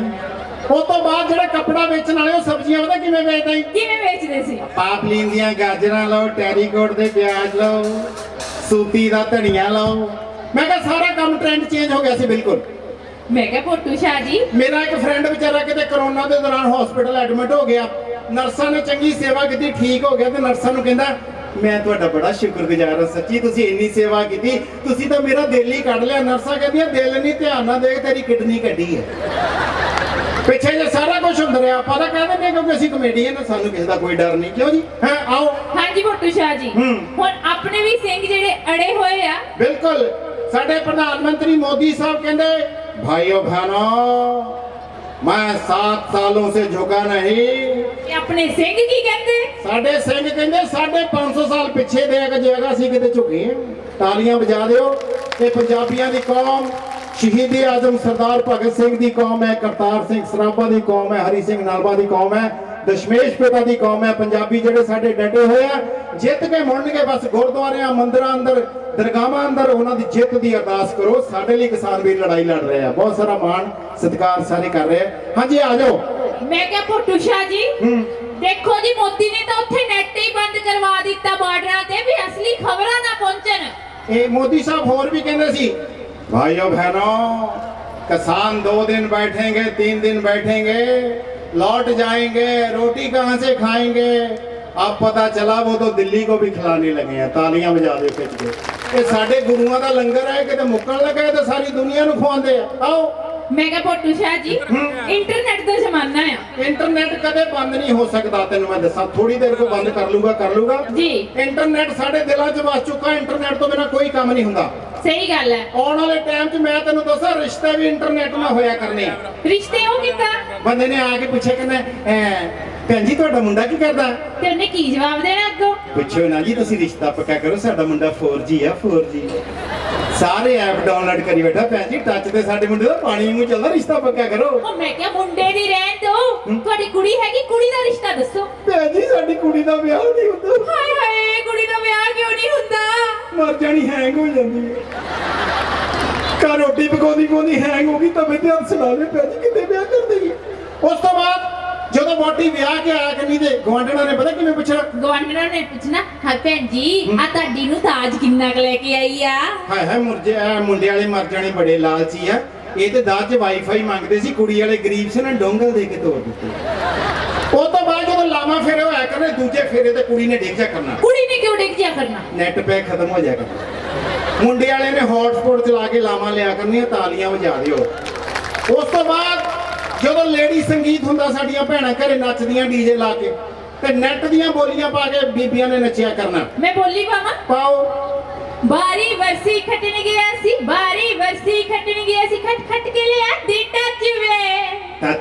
ਉਹ ਤੋਂ ਬਾਅਦ ਜਿਹੜਾ ਕੱਪੜਾ ਵੇਚਣ ਵਾਲੇ ਉਹ ਸਬਜ਼ੀਆਂ ਉਹਦਾ ਕਿਵੇਂ ਵੇਚਦਾ ਸੀ? ਕਿਵੇਂ ਵੇਚਦੇ ਸੀ? ਪਾਪਲੀਨ ਦੀਆਂ ਗਾਜਰਾਂ ਲਓ, ਟੈਰੀਕੋਟ ਦੇ ਪਿਆਜ਼ ਲਓ, ਸੂਤੀ ਦਾ ਧਨੀਆ ਲਓ। ਮੈਂ ਕਿਹਾ ਸਾਰਾ ਕੰਮ ਟ੍ਰੈਂਡ ਚੇਂਜ ਹੋ ਗਿਆ ਸੀ ਬਿਲਕੁਲ। ਮੈਂ ਕਿਹਾ ਪੋਟੂ ਸ਼ਾਹ ਜੀ, ਮੇਰਾ ਇੱਕ ਫਰੈਂਡ ਵਿਚਾਰਾ ਕਿਤੇ ਕਰੋਨਾ ਦੇ ਦੌਰਾਨ ਹਸਪੀਟਲ ਐਡਮਿਟ ਹੋ ਗਿਆ। ਨਰਸਾਂ ਨੇ ਚੰਗੀ ਸੇਵਾ ਕੀਤੀ, ਠੀਕ ਹੋ ਗਿਆ। ਤੇ ਨਰਸਾਂ ਨੂੰ ਕਹਿੰਦਾ ਮੈਂ ਤੁਹਾਡਾ ਬੜਾ ਸ਼ੁਕਰਗੁਜ਼ਾਰ ਹਾਂ ਸੱਚੀ, ਤੁਸੀਂ ਇੰਨੀ ਸੇਵਾ ਕੀਤੀ। ਤੁਸੀਂ ਤਾਂ ਮੇਰਾ ਦਿਲ ਹੀ ਕੱਢ ਲਿਆ। ਨਰਸਾਂ ਕਹਿੰਦੀਆਂ ਦਿਲ ਨਹੀਂ, ਧਿਆਨ ਨਾਲ ਦੇਖ ਤੇਰੀ ਕਿਡਨੀ ਕੱਢੀ ਹੈ। ਪਿੱਛੇ ਜੇ ਸਾਰਾ ਕੁਝ ਹੁੰਦਾ ਰਿਹਾ, ਆਪਾਂ ਤਾਂ ਕਹਿ ਦਿੰਦੇ ਕਿਉਂਕਿ ਅਸੀਂ ਕਮੇਡੀਅਨ, ਸਾਨੂੰ ਕਿਸੇ ਦਾ ਕੋਈ ਡਰ ਨਹੀਂ। ਕਿਉਂ ਜੀ? ਹੈ ਆਓ। ਹਾਂਜੀ ਭੋਟੂ ਸ਼ਾਹ ਜੀ, ਹੁਣ ਆਪਣੇ ਵੀ ਸਿੰਘ ਜਿਹੜੇ ਅੜੇ ਹੋਏ ਆ। ਬਿਲਕੁਲ। ਸਾਡੇ ਪ੍ਰਧਾਨ ਮੰਤਰੀ ਮੋਦੀ ਸਾਹਿਬ ਕਹਿੰਦੇ ਭਾਈਓ ਬਹਿਨੋ मैं 7 सालों से झुका नहीं। ਤੇ ਆਪਣੇ ਸਿੰਘ ਕੀ ਕਹਿੰਦੇ? ਸਾਡੇ ਸਿੰਘ ਕਹਿੰਦੇ 550 ਸਾਲ ਪਿੱਛੇ ਦੇ ਇੱਕ ਜਗ੍ਹਾ ਸੀ ਕਿਤੇ ਝੁਕੇ ਆ। ਤਾਲੀਆਂ ਵਜਾ ਦਿਓ। ਇਹ ਪੰਜਾਬੀਆਂ ਦੀ ਕੌਮ, ਸ਼ਹੀਦ ਆਜ਼ਮ ਸਰਦਾਰ ਭਗਤ ਸਿੰਘ ਦੀ ਕੌਮ ਹੈ, ਕਰਤਾਰ ਸਿੰਘ ਸਰਾਭਾ ਦੀ ਕੌਮ ਹੈ, ਹਰੀ ਸਿੰਘ ਨਲਵਾ ਦੀ ਕੌਮ ਹੈ, ਦਸ਼ਮੇਸ਼ ਪਿਤਾ ਦੀ ਕੌਮ ਹੈ। ਪੰਜਾਬੀ ਜਿਹੜੇ ਸਾਡੇ ਡਟੇ ਹੋਏ ਆ, ਜਿੱਤ ਕੇ ਮੁੜਨਗੇ। ਬਸ ਗੁਰਦੁਆਰਿਆਂ, ਮੰਦਿਰਾਂ ਅੰਦਰ, ਦਰਗਾਹਾਂ ਅੰਦਰ ਉਹਨਾਂ ਦੀ ਜਿੱਤ ਦੀ ਅਰਦਾਸ ਕਰੋ। ਸਾਡੇ ਲਈ ਕਿਸਾਨ ਵੀਰ ਲੜਾਈ ਲੜ ਰਹੇ ਆ। ਬਹੁਤ ਸਾਰਾ ਮਾਣ ਸਤਿਕਾਰ ਸਾਰੇ ਕਰ ਰਹੇ ਆ। ਹਾਂਜੀ ਆ ਜਾਓ। ਮੈਂ ਕਿਹਾ ਭੋਟੂ ਸ਼ਾਹ ਜੀ, ਦੇਖੋ ਜੀ ਮੋਦੀ ਨੇ ਤਾਂ ਉੱਥੇ ਨੈਟ ਹੀ ਬੰਦ ਕਰਵਾ ਦਿੱਤਾ ਬਾਰਡਰਾਂ ਤੇ, ਵੀ ਅਸਲੀ ਖਬਰਾਂ ਨਾ ਪਹੁੰਚਣ। ਇਹ ਮੋਦੀ ਸਾਹਿਬ ਹੋਰ ਵੀ ਕਹਿੰਦੇ ਸੀ भाइयों बहनों, किसान 2 दिन बैठेंगे, 3 दिन बैठेंगे, लौट जाएंगे, रोटी कहाँ से खाएंगे? अब पता चला वो तो दिल्ली को भी खिलाने लगे हैं। तालियां बजा दे खिच के। ये साडे गुरुओं का लंगर है कि मुक्कन लगा है तो सारी दुनिया ਨੂੰ ਖਵਾਉਂਦੇ ਆ। आओ। ਮੈਂ ਕਿਹਾ ਭੋਟੂ ਸ਼ਾਹ ਜੀ, ਇੰਟਰਨੈਟ ਦਾ ਜ਼ਮਾਨਾ ਆ। ਇੰਟਰਨੈਟ ਕਦੇ ਬੰਦ ਨਹੀਂ ਹੋ ਸਕਦਾ। ਤੈਨੂੰ ਮੈਂ ਦੱਸਾਂ, ਥੋੜੀ ਦੇਰ ਕੋ ਬੰਦ ਕਰ ਲੂਗਾ ਜੀ। ਇੰਟਰਨੈਟ ਸਾਡੇ ਦਿਲਾਂ 'ਚ ਵਸ ਚੁੱਕਾ। ਇੰਟਰਨੈਟ ਤੋਂ ਬਿਨਾ ਕੋਈ ਕੰਮ ਨਹੀਂ ਹੁੰਦਾ। ਸਹੀ ਗੱਲ ਹੈ। ਆਉਣ ਵਾਲੇ ਟਾਈਮ 'ਚ ਮੈਂ ਤੈਨੂੰ ਦੱਸਾਂ, ਰਿਸ਼ਤੇ ਵੀ ਇੰਟਰਨੈਟ ਨਾਲ ਹੋਇਆ ਕਰਨੇ। ਰਿਸ਼ਤੇ ਉਹ ਕਿੱਦਾਂ? ਬੰਦੇ ਨੇ ਆ ਕੇ ਪੁੱਛਿਆ ਕਹਿੰਦਾ ਭੈਣ ਜੀ ਤੁਹਾਡਾ ਮੁੰਡਾ ਕੀ ਕਰਦਾ? ਤੇ ਉਹਨੇ ਕੀ ਜਵਾਬ ਦੇਣਾ ਅੱਗੋਂ? ਪੁੱਛੋ ਨਾ ਜੀ, ਤੁਸੀਂ ਰਿਸ਼ਤਾ ਪੱਕਾ ਕਰੋ, ਸਾਡਾ ਮੁੰਡਾ 4G ਆ 4G। ਸਾਰੇ ਐਪ ਡਾਊਨਲੋਡ ਕਰੀ ਬੈਠਾ। ਭੈਣ ਜੀ ਟੱਚ ਤੇ ਸਾਡੇ ਮੁੰਡੇ ਦਾ ਪਾਣੀ ਵਾਂਗੂ ਚੱਲਦਾ, ਰਿਸ਼ਤਾ ਪੱਕਾ ਕਰੋ। ਉਹ ਮੈਂ ਕਿਹਾ ਮੁੰਡੇ ਦੀ ਰਹਿਣ ਦਿਓ, ਤੁਹਾਡੀ ਕੁੜੀ ਹੈਗੀ, ਕੁੜੀ ਦਾ ਰਿਸ਼ਤਾ ਦੱਸੋ। ਭੈਣ ਜੀ ਸਾਡੀ ਕੁੜੀ ਦਾ ਵਿਆਹ ਨਹੀਂ ਹੁੰਦਾ। ਹਾਏ ਹਾਏ, ਕੁੜੀ ਦਾ ਵਿਆਹ ਕਿਉਂ ਨਹੀਂ ਹੁੰਦਾ? ਮਰ ਜਾਣੀ, ਹੈਂਗ ਹੋ ਜਾਂਦੀ ਹੈ। ਘਰ ਰੋਟੀ ਪਕਾਉਂਦੀ ਹੈਂਗ ਹੋ ਗਈ ਤਾਂ ਮੇਰੇ ਹੱਥ ਸੁਣਾ ਦੇ। ਭੈਣ ਜੀ ਕਿਤੇ ਵਿਆਹ ਕਰ ਦੇਗੀ। ਉਸ ਤੋਂ ਬਾਅਦ ਜਦੋਂ ਮੋਟੀ ਵਿਆਹ ਕੇ ਆਇਆ ਕਰਨੀ ਤੇ ਗਵਾਂਢਣਾਂ ਨੇ ਪਤਾ ਕਿਵੇਂ ਪੁੱਛਣਾ? ਗਵਾਂਢਣਾਂ ਨੇ ਪੁੱਛਣਾ, ਹਾਂ ਭੈਣ ਜੀ ਆ ਤੁਹਾਡੀ ਨੂੰ ਦਾਜ ਕਿੰਨਾ ਕੁ ਲੈ ਕੇ ਆਈ ਆ? ਹਾਏ ਹਾਏ, ਮੁੰਡੇ ਵਾਲੇ ਮਰ ਜਾਣੇ ਬੜੇ ਲਾਲਚੀ ਆ। ਇਹ ਤੇ ਦਾਜ 'ਚ ਵਾਈਫਾਈ ਮੰਗਦੇ ਸੀ, ਕੁੜੀ ਵਾਲੇ ਗਰੀਬ ਸੀ ਨਾ, ਡੋਂਗਲ ਦੇ ਕੇ ਤੋੜ ਦਿੱਤੇ। ਉਸ ਤੋਂ ਬਾਅਦ ਜਦੋਂ ਲਾਵਾਂ ਫੇਰੇ ਹੋਇਆ ਕਰਨੇ, ਦੂਜੇ ਫੇਰੇ ਤੇ ਕੁੜੀ ਨੇ ਡਿੱਗ ਜਾ ਕਰਨਾ। ਕੁੜੀ ਨੇ ਕਿਉਂ ਡਿੱਗ ਜਾ ਕਰਨਾ? ਨੈਟ ਪੈਕ ਖਤਮ ਹੋ ਜਾਇਆ ਕਰਨਾ। ਮੁੰਡੇ ਵਾਲੇ ਨੇ ਹੌਟਸਪੌਟ ਚਲਾ ਕੇ ਲਾਵਾਂ ਲਿਆ ਕਰਨੀਆਂ। ਤਾਲੀਆਂ ਵਜਾ ਦਿਓ। ਉਸ ਤੋਂ ਬਾਅਦ ਜਦੋਂ ਲੇਡੀ ਸੰਗੀਤ ਹੁੰਦਾ, ਸਾਡੀਆਂ ਭੈਣਾਂ ਘਰੇ ਨੱਚਦੀਆਂ ਡੀਜੇ ਲਾ ਕੇ, ਤੇ ਨੈਟ ਦੀਆਂ ਬੋਲੀਆਂ ਪਾ ਕੇ ਬੀਬੀਆਂ ਨੇ ਨੱਚਿਆ ਕਰਨਾ। ਮੈਂ ਬੋਲੀ ਪਾਵਾਂ? ਪਾਓ। ਬਾਰੀ ਵਰਸੀ ਖੱਟਣ ਗਿਆ ਸੀ, ਬਾਰੀ ਵਰਸੀ ਖੱਟਣ ਗਿਆ ਸੀ, ਖੱਟ ਖੱਟ ਕੇ ਲਿਆ ਦੀ ਟੱਚ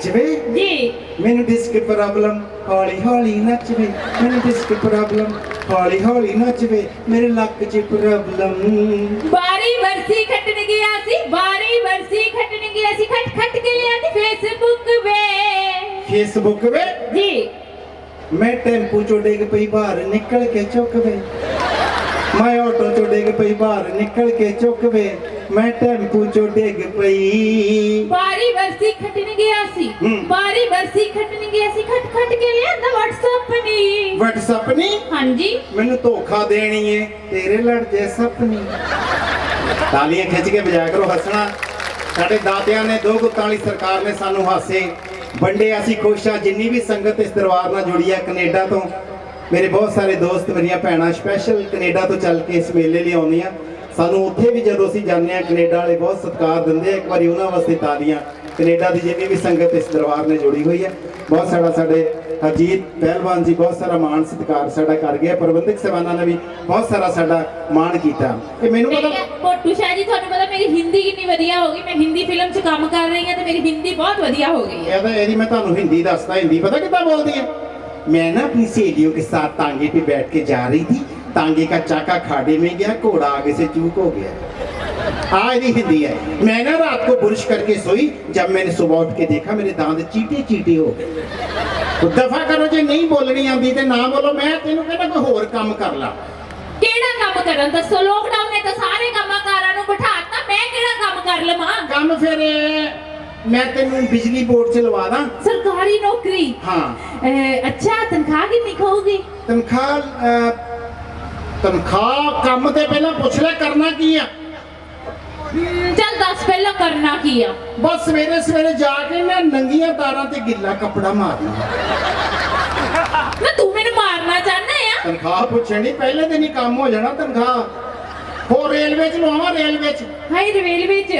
ਵੇ ਜੀ। ਮੈਨੂੰ ਡਿਸਕ ਪ੍ਰੋਬਲਮ, ਹੌਲੀ ਹੌਲੀ ਨੱਚ ਵੇ। ਮੈਨੂੰ ਡਿਸਕ ਪ੍ਰੋਬਲਮ, ਹੌਲੀ ਹੌਲੀ ਨੱਚ ਵੇ। ਮੇਰੇ ਲੱਕ 'ਚ ਪ੍ਰੋਬਲਮ। ਬਾਰੀ ਵਰਸੀ ਖੱਟਣ ਗਿਆ ਸੀ, ਬਾਰੀ ਵਰਸੀ ਖੱਟਣ ਗਿਆ ਸੀ, ਖੱਟ ਖੱਟ ਕੇ ਲਿਆ ਦੀ ਫੇਸਬੁੱਕ ਵੇ ਜੀ। ਮੈਂ ਟੈਂਪੂ 'ਚੋਂ ਡਿੱਗ ਪਈ ਬਾਹਰ ਨਿਕਲ ਕੇ ਚੁੱਕ ਵੇ। ਮੈਂ ਆਟੋ 'ਚੋਂ ਡਿੱਗ ਪਈ ਬਾਹਰ ਨਿਕਲ ਕੇ ਚੁੱਕ ਵੇ। ਮੈਂ ਟੈਂਪੂ 'ਚੋਂ ਡਿੱਗ ਪਈ। ਬਾਰੀ ਵਰਸੀ ਖੱਟਣ ਗਿਆ ਸੀ, ਬਾਰੀ ਵਰਸੀ ਖੱਟਣ ਗਿਆ ਸੀ, ਖੱਟ ਖੱਟ ਕੇ ਲਿਆਂਦਾ WhatsApp ਨਹੀਂ। ਹਾਂਜੀ। ਮੈਨੂੰ ਧੋਖਾ ਦੇਣੀ ਏ ਤੇਰੇ ਲੜ ਜੇ ਸਪਨੀ। ਤਾਲੀਆਂ ਖਿੱਚ ਕੇ ਵਜਾ ਕਰੋ, ਹੱਸਣਾ। ਸਾਡੇ ਦਾਤਿਆਂ ਨੇ 2 ਗੁੱਤਾਂ ਵਾਲੀ ਸਰਕਾਰ ਨੇ ਸਾਨੂੰ ਹਾਸੇ ਵੰਡੇ। ਅਸੀਂ ਖੁਸ਼ ਆ। ਜਿੰਨੀ ਵੀ ਸੰਗਤ ਇਸ ਦਰਬਾਰ ਨਾਲ ਜੁੜੀ ਆ, ਕੈਨੇਡਾ ਤੋਂ ਮੇਰੇ ਬਹੁਤ ਸਾਰੇ ਦੋਸਤ, ਮੇਰੀਆਂ ਭੈਣਾਂ ਸਪੈਸ਼ਲ ਕੈਨੇਡਾ ਤੋਂ ਚੱਲ ਕੇ ਇਸ ਮੇਲੇ ਲਈ ਆਉਂਦੀਆਂ। ਸਾਨੂੰ ਉੱਥੇ ਵੀ ਜਦੋਂ ਅਸੀਂ ਜਾਂਦੇ ਆ, ਕੈਨੇਡਾ ਵਾਲੇ ਬਹੁਤ ਸਤਿਕਾਰ ਦਿੰਦੇ ਆ। ਇੱਕ ਵਾਰੀ ਉਹਨਾਂ ਵਾਸਤੇ ਤਾਲੀਆਂ। ਕੈਨੇਡਾ ਦੀ ਜਿੰਨੀ ਵੀ ਸੰਗਤ ਇਸ ਦਰਬਾਰ ਨਾਲ ਜੁੜੀ ਹੋਈ ਹੈ, ਬਹੁਤ ਸਾਰਾ ਸਾਡੇ ਹਰਜੀਤ ਪਹਿਲਵਾਨ ਜੀ ਬਹੁਤ ਸਾਰਾ ਮਾਣ ਸਤਿਕਾਰ ਸਾਡਾ ਕਰ ਗਿਆ। ਪ੍ਰਬੰਧਕ ਸਹਿਬਾਨਾਂ ਨੇ ਵੀ ਬਹੁਤ ਸਾਰਾ ਸਾਡਾ ਮਾਣ ਕੀਤਾ। ਇਹ ਮੈਨੂੰ ਪਤਾ ਭੋਟੂ ਸ਼ਾਹ ਜੀ, ਤੁਹਾਨੂੰ ਪਤਾ ਮੇਰੀ ਹਿੰਦੀ ਕਿੰਨੀ ਵਧੀਆ ਹੋ ਗਈ। ਮੈਂ ਹਿੰਦੀ ਫਿਲਮ 'ਚ ਕੰਮ ਕਰ ਰਹੀ ਹਾਂ ਤੇ ਮੇਰੀ ਹਿੰਦੀ ਬਹੁਤ ਵਧੀਆ ਹੋ ਗਈ ਹੈ। ਇਹਦੀ मैं ਤੁਹਾਨੂੰ ਹਿੰਦੀ ਦੱਸਦਾ। ਹਿੰਦੀ पता कितना बोलती है? मैं ना अपनी सहेलियों के साथ तांगे पे बैठ के जा रही थी, तांगे का चाका खाड़े में गया, घोड़ा आगे से चूक हो गया। हाँ, ये हिंदी है। मैं ना रात को बुर्श करके सोई, जब मैंने सुबह उठ के देखा मेरे दांत चीटे चीटे हो गए। तो दफा करो जे नहीं बोलनी आती तो ना बोलो। मैं तेनों कहना कोई होर काम कर ला। ਕਿਹੜਾ ਕੰਮ ਕਰਨ ਦੱਸੋ? ਲੋਕਡਾਊਨ ਨੇ ਤਾਂ ਸਾਰੇ ਕੰਮਕਾਰਾਂ ਨੂੰ ਬਿਠਾਤਾ, ਮੈਂ ਕਿਹੜਾ ਕੰਮ ਕਰ ਲਵਾਂ? ਕੰਮ ਫਿਰ ਮੈਂ ਤੈਨੂੰ ਬਿਜਲੀ ਬੋਰਡ 'ਚ ਲਵਾ ਦਾਂ। ਸਰਕਾਰੀ ਨੌਕਰੀ? ਹਾਂ। ਅੱਛਾ, ਤਨਖਾਹ ਕਿੰਨੀ ਹੋਊਗੀ? ਤਨਖਾਹ ਕੰਮ ਤੇ ਪਹਿਲਾਂ ਪੁੱਛ ਲੈ ਕਰਨਾ ਕੀ ਆ। ਚੱਲ ਦੱਸ ਪਹਿਲਾਂ ਕਰਨਾ ਕੀ ਆ? ਬਸ ਸਵੇਰੇ ਸਵੇਰੇ ਜਾ ਕੇ ਨਾ ਨੰਗੀਆਂ ਤਾਰਾਂ ਤੇ ਗਿੱਲਾ ਕੱਪੜਾ ਮਾਰਨਾ। ਨਾ ਤੂੰ ਮੈਨੂੰ ਮਾਰਨਾ ਚਾਹਨਾ ਆ? ਤਨਖਾਹ ਪੁੱਛਣੀ ਪਹਿਲੇ ਦਿਨ ਹੀ ਕੰਮ ਹੋ ਜਾਣਾ ਤਨਖਾਹ। ਹੋਰ ਰੇਲਵੇ ਚ ਲਵਾਵਾਂ ਰੇਲਵੇ ਚ। ਹਾਈ ਰੇਲਵੇ ਚ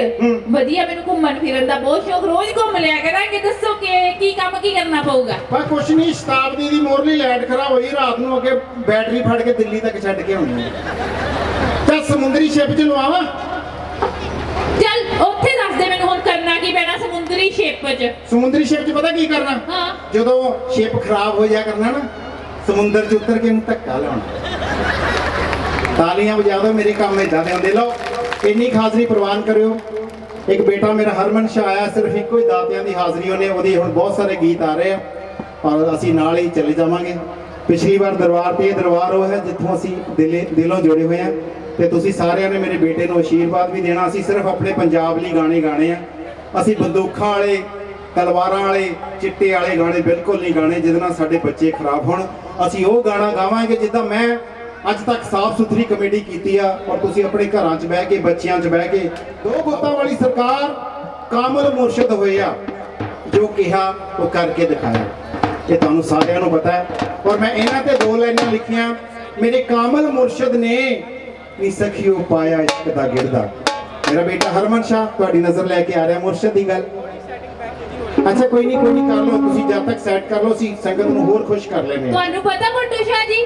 ਵਧੀਆ, ਮੈਨੂੰ ਘੁੰਮਣ ਫਿਰਨ ਦਾ ਬਹੁਤ ਸ਼ੌਕ, ਰੋਜ਼ ਘੁੰਮ ਲਿਆ ਕਰਾਂਗੇ। ਦੱਸੋ ਕਿ ਕੀ ਕੰਮ ਕੀ ਕਰਨਾ ਪਊਗਾ? ਪਰ ਕੁਛ ਨਹੀਂ, ਸ਼ਤਾਬਦੀ ਦੀ ਮੋਰਲੀ ਲਾਈਟ ਖਰਾਬ ਹੋਈ ਰਾਤ ਨੂੰ, ਅੱਗੇ ਬੈਟਰੀ ਫੜ ਕੇ ਦਿੱਲੀ ਤੱਕ ਛੱਡ ਕੇ ਆਉਣੀ ਹੈ। ਤਾਂ ਸਮੁੰਦਰੀ ਸ਼ਿਪ ਚ ਲਵਾਵਾਂ? ਚੱਲ ਉੱਥੇ ਦੱਸ ਦੇ ਮੈਨੂੰ ਹੁਣ ਕਰਨਾ ਕੀ ਪੈਣਾ ਸਮੁੰਦਰੀ ਸ਼ਿਪ ਚ। ਸਮੁੰਦਰੀ ਸ਼ਿਪ ਚ ਪਤਾ ਕੀ ਕਰਨਾ? ਹਾਂ। ਜਦੋਂ ਸ਼ਿਪ ਖਰਾਬ ਹੋ ਜਾ ਕਰਨਾ ਨਾ, ਸਮੁੰਦਰ ਚ ਉਤਰ ਕੇ ਇਹਨੂੰ ਧੱਕਾ ਲਾਉਣਾ। ਤਾਲੀਆਂ ਵਜਾ ਦਿਓ, ਮੇਰੇ ਕੰਮ ਇਦਾਂ ਦੇ ਹੁੰਦੇ। ਲਓ ਇੰਨੀ ਹਾਜ਼ਰੀ ਪ੍ਰਵਾਨ ਕਰਿਓ। ਇੱਕ ਬੇਟਾ ਮੇਰਾ ਹਰਮਨ ਸ਼ਾਹ ਆਇਆ, ਸਿਰਫ ਇੱਕੋ ਹੀ ਦਾਤਿਆਂ ਦੀ ਹਾਜ਼ਰੀ ਉਹਨੇ, ਉਹਦੀ ਹੁਣ ਬਹੁਤ ਸਾਰੇ ਗੀਤ ਆ ਰਹੇ ਆ ਔਰ ਅਸੀਂ ਨਾਲ ਹੀ ਚਲੇ ਜਾਵਾਂਗੇ। ਪਿਛਲੀ ਵਾਰ ਦਰਬਾਰ ਤੇ, ਇਹ ਦਰਬਾਰ ਉਹ ਹੈ ਜਿੱਥੋਂ ਅਸੀਂ ਦਿਲੋਂ ਜੁੜੇ ਹੋਏ ਆ ਤੇ ਤੁਸੀਂ ਸਾਰਿਆਂ ਨੇ ਮੇਰੇ ਬੇਟੇ ਨੂੰ ਆਸ਼ੀਰਵਾਦ ਵੀ ਦੇਣਾ। ਅਸੀਂ ਸਿਰਫ ਆਪਣੇ ਪੰਜਾਬ ਲਈ ਗਾਣੇ ਗਾਣੇ ਆ। ਅਸੀਂ ਬੰਦੂਕਾਂ ਵਾਲੇ, ਤਲਵਾਰਾਂ ਵਾਲੇ, ਚਿੱਟੇ ਵਾਲੇ ਗਾਣੇ ਬਿਲਕੁਲ ਨਹੀਂ ਗਾਣੇ ਜਿਹਦੇ ਨਾਲ ਸਾਡੇ ਬੱਚੇ ਖਰਾਬ ਹੋਣ। ਅਸੀਂ ਉਹ ਗਾਣਾ ਗਾਵਾਂਗੇ ਜਿੱਦਾਂ ਮੈਂ ਅੱਜ ਤੱਕ ਸਾਫ਼ ਸੁਥਰੀ ਕਮੇਡੀ ਕੀਤੀ ਆ ਔਰ ਤੁਸੀਂ ਆਪਣੇ ਘਰਾਂ 'ਚ ਬਹਿ ਕੇ, ਬੱਚਿਆਂ 'ਚ ਬਹਿ ਕੇ। ਦੋ ਗੁੱਤਾਂ ਵਾਲੀ ਸਰਕਾਰ ਕਾਮਲ ਮੁਰਸ਼ਦ ਹੋਏ ਆ, ਜੋ ਕਿਹਾ ਉਹ ਕਰਕੇ ਦਿਖਾਇਆ। ਇਹ ਤੁਹਾਨੂੰ ਸਾਰਿਆਂ ਨੂੰ ਪਤਾ ਹੈ। ਔਰ ਮੈਂ ਇਹਨਾਂ ਤੇ ਦੋ ਲਾਈਨਾਂ ਲਿਖੀਆਂ, ਮੇਰੇ ਕਾਮਲ ਮੁਰਸ਼ਦ ਨੇ ਨੀ ਸਖੀਓ ਪਾਇਆ ਇਸ਼ਕ ਦਾ ਗਿਰਦਾ। ਮੇਰਾ ਬੇਟਾ ਹਰਮਨ ਸ਼ਾਹ ਤੁਹਾਡੀ ਨਜ਼ਰ ਲੈ ਕੇ ਆ ਰਿਹਾ ਮੁਰਸ਼ਦ ਦੀ ਗੱਲ। ਅੱਛਾ ਕੋਈ ਨਹੀਂ ਕਰ ਲਓ ਤੁਸੀਂ, ਜਦ ਤੱਕ ਸੈੱਟ ਕਰ ਲਓ, ਅਸੀਂ ਸੰਗਤ ਨੂੰ ਹੋਰ ਖੁਸ਼ ਕਰ ਲੈਨੇ ਆ। ਤੁਹਾਨੂੰ ਪਤਾ ਮੋਟੂ ਸ਼ਾਹ ਜੀ,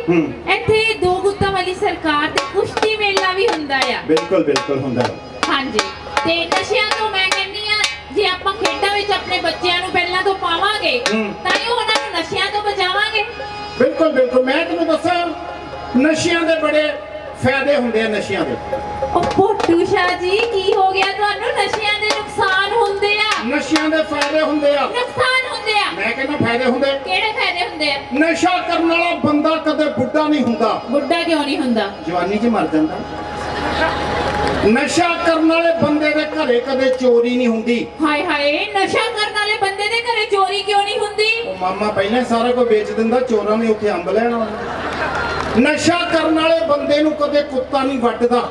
ਇੱਥੇ ਦੋ ਗੁੱਤਾਂ ਵਾਲੀ ਸਰਕਾਰ ਤੇ ਕੁਸ਼ਤੀ ਮੇਲਾ ਵੀ ਹੁੰਦਾ ਆ। ਬਿਲਕੁਲ ਹੁੰਦਾ ਹੈ। ਹਾਂਜੀ, ਤੇ ਨਸ਼ਿਆਂ ਤੋਂ ਮੈਂ ਕਹਿੰਦੀ ਆ, ਜੇ ਆਪਾਂ ਖੇਡਾਂ ਵਿੱਚ ਆਪਣੇ ਬੱਚਿਆਂ ਨੂੰ ਪਹਿਲਾਂ ਤੋਂ ਪਾਵਾਂਗੇ ਤਾਂ ਹੀ ਉਹਨਾਂ ਨੂੰ ਨਸ਼ਿਆਂ ਤੋਂ ਬਚਾਵਾਂਗੇ। ਬਿਲਕੁਲ ਮੈਂ ਤੁਹਾਨੂੰ ਦੱਸਾਂ, ਨਸ਼ਿਆਂ ਦੇ ਬੜੇ ਫਾਇਦੇ ਹੁੰਦੇ ਆ। ਨਸ਼ਿਆਂ ਦੇ ਉਹ ਮੋਟੂ ਸ਼ਾਹ ਜੀ ਕੀ ਹੋ ਗਿਆ ਤੁਹਾਨੂੰ? ਨਸ਼ਿਆਂ ਦੇ ਨੁਕਸਾਨ ਹੁੰਦੇ ਆ। ਨਸ਼ਿਆਂ ਦੇ ਫਾਇਦੇ ਹੁੰਦੇ ਆ। ਨੁਕਸਾਨ ਹੁੰਦੇ ਆ। ਮੈਂ ਕਹਿੰਦਾ ਫਾਇਦੇ ਹੁੰਦੇ। ਕਿਹੜੇ ਫਾਇਦੇ ਹੁੰਦੇ ਆ? ਨਸ਼ਾ ਕਰਨ ਵਾਲਾ ਬੰਦਾ ਕਦੇ ਬੁੱਢਾ ਨਹੀਂ ਹੁੰਦਾ। ਬੁੱਢਾ ਕਿਉਂ ਨਹੀਂ ਹੁੰਦਾ? ਜਵਾਨੀ 'ਚ ਮਰ ਜਾਂਦਾ। ਨਸ਼ਾ ਕਰਨ ਵਾਲੇ ਬੰਦੇ ਦੇ ਘਰੇ ਕਦੇ ਚੋਰੀ ਨਹੀਂ ਹੁੰਦੀ। ਹਾਏ ਹਾਏ, ਨਸ਼ਾ ਕਰਨ ਵਾਲੇ ਬੰਦੇ ਦੇ ਘਰੇ ਚੋਰੀ ਕਿਉਂ ਨਹੀਂ ਹੁੰਦੀ? ਉਹ ਮਾਮਾ ਪਹਿਲਾਂ ਸਾਰਾ ਕੁਝ ਵੇਚ ਦਿੰਦਾ, ਚੋਰਾਂ ਨੇ ਉੱਥੇ ਅੰਬ ਲੈਣ ਆਉਣਾ। ਨਸ਼ਾ ਕਰਨ ਵਾਲੇ ਬੰਦੇ ਨੂੰ ਕਦੇ ਕੁੱਤਾ ਨਹੀਂ ਵੱਢਦਾ।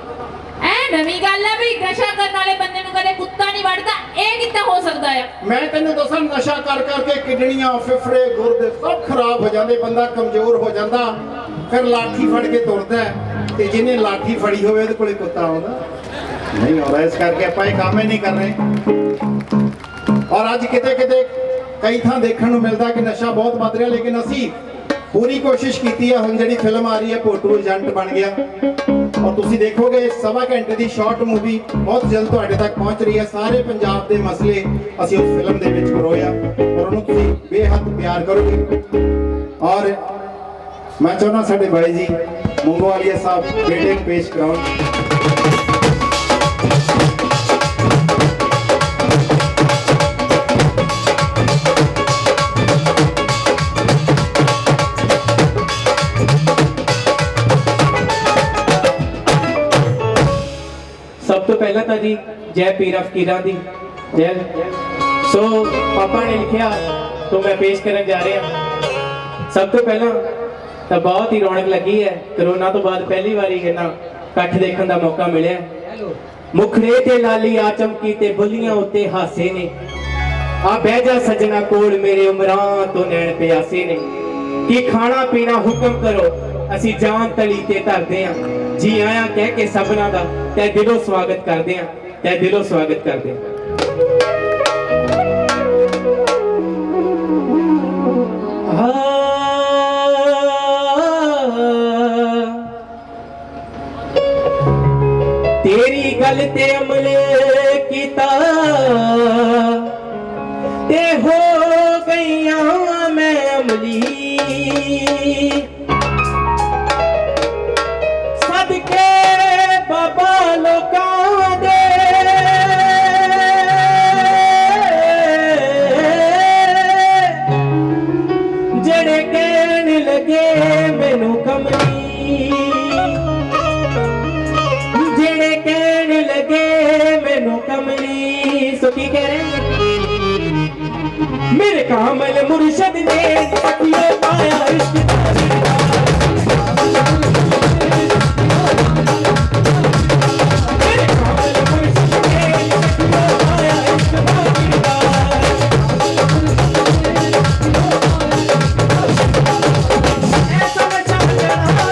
ਐ ਨਵੀਂ ਗੱਲ ਹੈ ਵੀ ਨਸ਼ਾ ਕਰਨ ਵਾਲੇ ਬੰਦੇ ਨੂੰ ਕਦੇ ਕੁੱਤਾ ਨਹੀਂ ਵੱਢਦਾ। ਇਹ ਕਿੱਦਾਂ ਹੋ ਸਕਦਾ ਆ? ਮੈਂ ਤੈਨੂੰ ਦੱਸਾਂ, ਨਸ਼ਾ ਕਰਕੇ ਕਿਡਨੀਆਂ, ਫੇਫੜੇ, ਗੁਰਦੇ ਸਭ ਖਰਾਬ ਹੋ ਜਾਂਦੇ, ਬੰਦਾ ਕਮਜ਼ੋਰ ਹੋ ਜਾਂਦਾ, ਫਿਰ ਲਾਠੀ ਫੜ ਕੇ ਤੁਰਦਾ ਤੇ ਜਿਹਨੇ ਲਾਠੀ ਫੜੀ ਹੋਵੇ ਉਹਦੇ ਕੋਲੇ ਕੁੱਤਾ ਆਉਂਦਾ ਨਹੀਂ ਆਉਂਦਾ। ਇਸ ਕਰਕੇ ਆਪਾਂ ਇਹ ਕੰਮ ਹੀ ਨਹੀਂ ਕਰ ਰਹੇ। ਔਰ ਅੱਜ ਕਿਤੇ ਕਈ ਥਾਂ ਦੇਖਣ ਨੂੰ ਮਿਲਦਾ ਕਿ ਨਸ਼ਾ ਬਹੁਤ ਵੱਧ ਰਿਹਾ, ਲੇਕਿਨ ਅਸੀਂ ਪੂਰੀ ਕੋਸ਼ਿਸ਼ ਕੀਤੀ ਹੈ। ਹੁਣ ਜਿਹੜੀ ਫਿਲਮ ਆ ਰਹੀ ਹੈ ਭੋਟੂ ਏਜੰਟ ਬਣ ਗਿਆ, ਔਰ ਤੁਸੀਂ ਦੇਖੋਗੇ 1.25 ਘੰਟੇ ਦੀ ਸ਼ਾਰਟ ਮੂਵੀ ਬਹੁਤ ਜਲਦ ਤੁਹਾਡੇ ਤੱਕ ਪਹੁੰਚ ਰਹੀ ਹੈ। ਸਾਰੇ ਪੰਜਾਬ ਦੇ ਮਸਲੇ ਅਸੀਂ ਉਸ ਫਿਲਮ ਦੇ ਵਿੱਚ ਪਰੋਏ ਆ ਔਰ ਉਹਨੂੰ ਤੁਸੀਂ ਬੇਹੱਦ ਪਿਆਰ ਕਰੋਗੇ। ਔਰ ਮੈਂ ਚਾਹੁੰਦਾ ਸਾਡੇ ਬਾਈ ਜੀ ਮੂੰਗੋਵਾਲੀਆ ਸਾਹਿਬ ਬੇਟੇ ਨੂੰ ਪੇਸ਼ ਕਰਾਉਣ। ਸਭ ਤੋਂ ਪਹਿਲਾਂ ਤਾਂ ਜੀ ਜੈ ਪੀਰਾਂ ਫਕੀਰਾਂ ਦੀ ਜੈ। ਸੋ ਪਾਪਾ ਨੇ ਲਿਖਿਆ ਤੋਂ ਮੈਂ ਪੇਸ਼ ਕਰਨ ਜਾ ਰਿਹਾ। ਸਭ ਤੋਂ ਪਹਿਲਾਂ ਤਾਂ ਬਹੁਤ ਹੀ ਰੌਣਕ ਲੱਗੀ ਹੈ। ਕਰੋਨਾ ਤੋਂ ਬਾਅਦ ਪਹਿਲੀ ਵਾਰੀ ਇਹਨਾਂ ਇਕੱਠ ਦੇਖਣ ਦਾ ਮੌਕਾ ਮਿਲਿਆ। ਮੁਖੜੇ ਤੇ ਲਾਲੀ ਆ ਚਮਕੀ ਤੇ ਬੁੱਲੀਆਂ ਉੱਤੇ ਹਾਸੇ ਨੇ, ਆ ਬਹਿ ਜਾ ਸੱਜਣਾ ਕੋਲ ਮੇਰੇ ਉਮਰਾਂ ਤੋਂ ਨੈਣ ਪਿਆਸੇ ਨੇ। ਕੀ ਖਾਣਾ ਪੀਣਾ ਹੁਕਮ ਕਰੋ, ਅਸੀਂ ਜਾਨ ਤਲੀ ਤੇ ਧਰਦੇ ਆਂ। ਜੀ ਆਇਆਂ ਕਹਿ ਕੇ ਸਭਨਾਂ ਦਾ ਤੈ ਦਿਲੋਂ ਸਵਾਗਤ ਕਰਦੇ ਆਂ, ਤੈ ਦਿਲੋਂ ਸਵਾਗਤ ਕਰਦੇ ਆਂ। ਤੇਰੀ ਗੱਲ ਤੇ ਅਮਲ ਕੀਤਾ ਤੇ ਹੋ ਗਈਆਂ ਮੈਂ ਅਮਲੀ, ਸਦਕੇ ਬਾਬਾ ਲੋਕਾਂ ਦੇ ਜਿਹੜੇ ਕਹਿਣ ਲੱਗੇ ਮੈਨੂੰ ਕਮਲੀ, ਜਿਹੜੇ ਕਹਿਣ ਲੱਗੇ ਮੈਨੂੰ ਕਮਲੀ। ਸੋ ਕੀ ਕਹਿ ਰਹੇ ਮੇਰੇ ਕਾਮਲ ਮੁਰਸ਼ਦ ਨੇ ਸਖੀਓ ਪਾਇਆ ਇਸ਼ਕ ਦਾ ਗਿਰਦਾ। ਮੇਰੇ ਕਾਮਲ ਮੁਰਸ਼ਦ ਨੇ ਸਖੀਓ ਪਾਇਆ ਇਸ਼ਕ ਦਾ ਗਿਰਦਾ। ਐਸਾ ਨਸ਼ਾ ਚੜਾ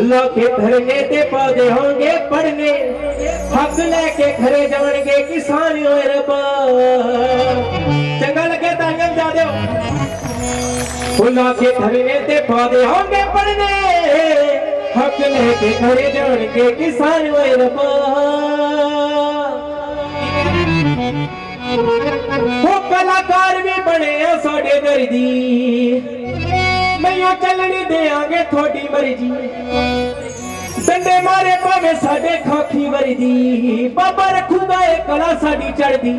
लोके धरने ते पौधे होंगे पढ़ने, हक लेके खरे जाएंगे किसान होए रब्बा। चंगा लगे तालियां बजा दो। लोके धरने ते पौधे होंगे पढ़ने, हक लेके खरे जाएंगे किसान होए रब्बा। वो कलाकार भी बने साडे दर्दी, मैं चलने देंगे थोड़ी मर्जी। डंडे मारे पावे साडे खाखी वर्दी, बाबा रखूगा ये कला साडी चढ़दी।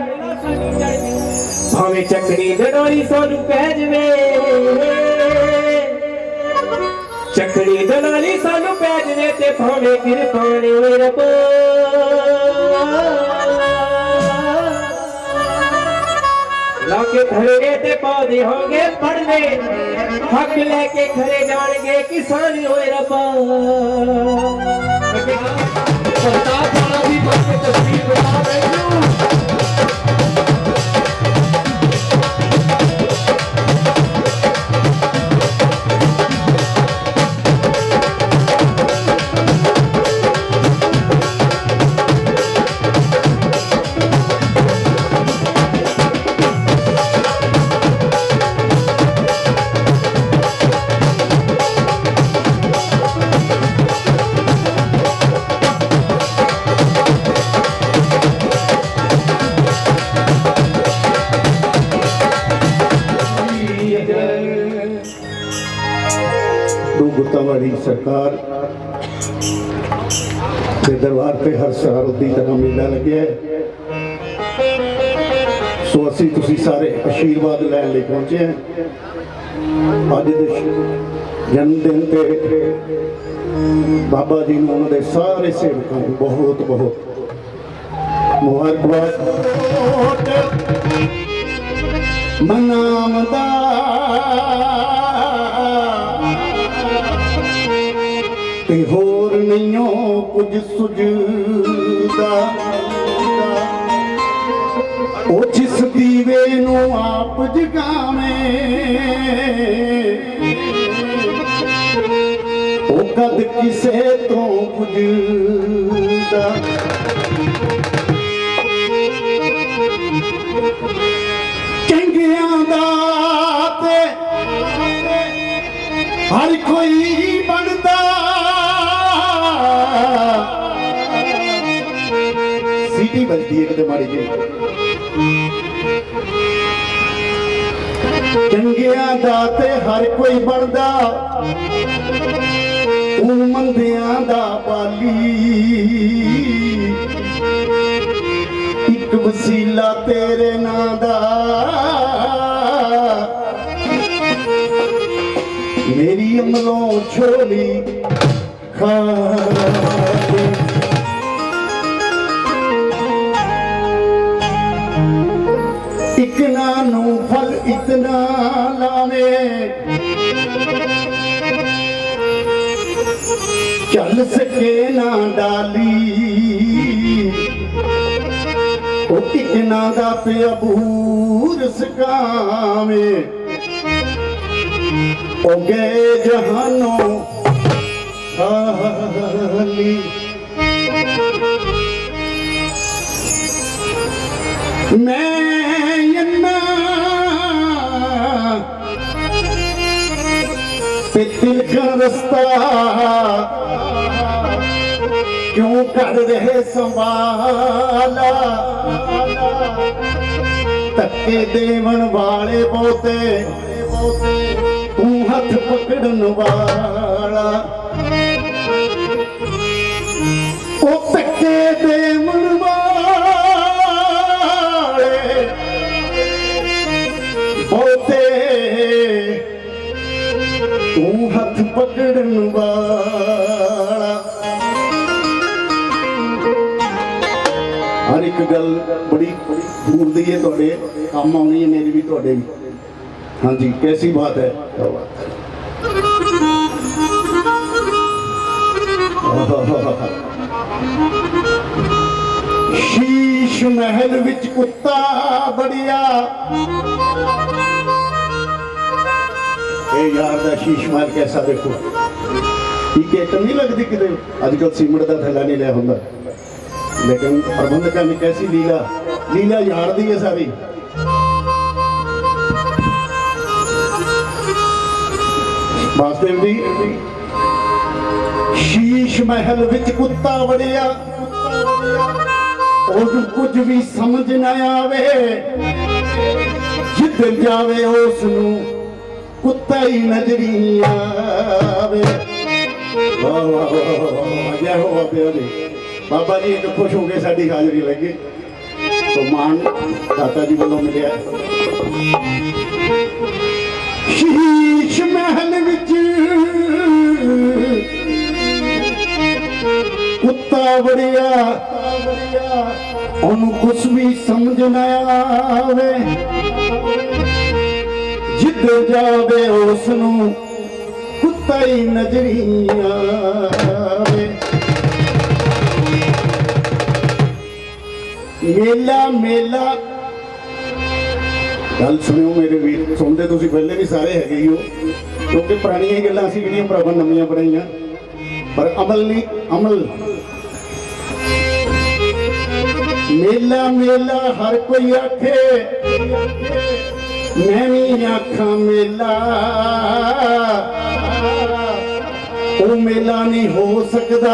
भावे चकनी दनोरी सानू पै जवे, चकनी दनोरी सानू पै जवे ते भावे किरपाने होए रब्बा। लाके धरने ते पौधे होंगे पढ़ने, हक लेके खरे जाएंगे किसान होए रब्बा। सरदार वाला भी बन के तस्वीर बना रहे हो। गुत्तावाड़ी सरकार के दरबार पे हर साल की तरह मेला लगे है। सो असी तुसी सारे आशीर्वाद लैन ले पहुंचे हैं। अज दे जन्मदिन पे बाबा जी ने उन्होंने सारे सेवकों को बहुत बहुत मुबारकबाद। मनामदा ते होर नहीं कुछ सुझदा, ओ जिस दीवे नू आप जगावे, ओ कद किसे तो पुजदा। चंगियां दा ते हर कोई बनदा, सीटी बजती है कितने माड़ी जी। चंगिया दा ते हर कोई बनदा, तू मंदियां दा बाली। एक वसीला तेरे नां दा, मेरी अमलों छोली खा। इतना नू फल इतना लावे, चल सके ना डाली। ओ इतना दा पे अबूर सकावे, ओ गए जहानों खाली। मैं तिल का रास्ता क्यों कर रहे संभाला। तक्के देवन वाले बहुते, तू हथ पकड़न वाला। ओ तक्के देवन वाले बहुते, तू हथ पकड़न वाला। हर एक गल बड़ी दूर दी है, तुहाडे काम आउणी है, मेरी भी तुहाडे भी। हाँ जी, कैसी बात है। क्या बात है। शीश महल विच कुत्ता बड़िया, ए यार दा शीश महल कैसा देखो। ठीक है, नहीं लगती किते अजकल सीमेंट का थैला नहीं लिया होंगे, लेकिन प्रबंधक ने कैसी लीला लीला यार दी है सारी। वासदेव जी, शीश महल विच कुत्ता वड़िया, ਉਹਨੂੰ ਕੁਝ ਵੀ ਸਮਝ ਨਾ ਆਵੇ, ਜਿੱਧਰ ਜਾਵੇ ਉਸ ਨੂੰ ਕੁੱਤਾ ਹੀ ਨਜ਼ਰੀ ਆਵੇ। ਵਾਹ ਵਾਹ ਵਾਹ, ਜੈ ਹੋ ਬਾਬੇ ਦੀ। ਬਾਬਾ ਜੀ ਇੱਕ ਖੁਸ਼ ਹੋ ਕੇ ਸਾਡੀ ਹਾਜ਼ਰੀ ਲੱਗੀ, ਸੋ ਮਾਨ ਦਾਤਾ ਜੀ ਵੱਲੋਂ ਮਿਲਿਆ। ਸ਼ੀਸ਼ ਮਹਿਲ ਵਿੱਚ ਕੁੱਤਾ ਵੜਿਆ, ਉਹਨੂੰ ਕੁਛ ਵੀ ਸਮਝ ਨਾ ਆਵੇ, ਜਿੱਧਰ ਜਾਵੇ ਉਸ ਨੂੰ ਕੁੱਤਾ ਹੀ ਨਜ਼ਰੀ ਆਵੇ। ਮੇਲਾ ਮੇਲਾ, ਗੱਲ ਸੁਣਿਓ ਮੇਰੇ ਵੀਰ, ਸੁਣਦੇ ਤੁਸੀਂ ਪਹਿਲੇ ਵੀ ਸਾਰੇ ਹੈਗੇ ਹੀ ਹੋ, ਕਿਉਂਕਿ ਪੁਰਾਣੀਆਂ ਗੱਲਾਂ ਅਸੀਂ ਜਿਹੜੀਆਂ ਭਰਾਵਾਂ ਨਵੀਆਂ ਬਣਾਈਆਂ, ਪਰ ਅਮਲ ਨਹੀਂ ਅਮਲ। मेला मेला हर कोई आखे, मैं भी आखा मेला, वो मेला नहीं हो सकता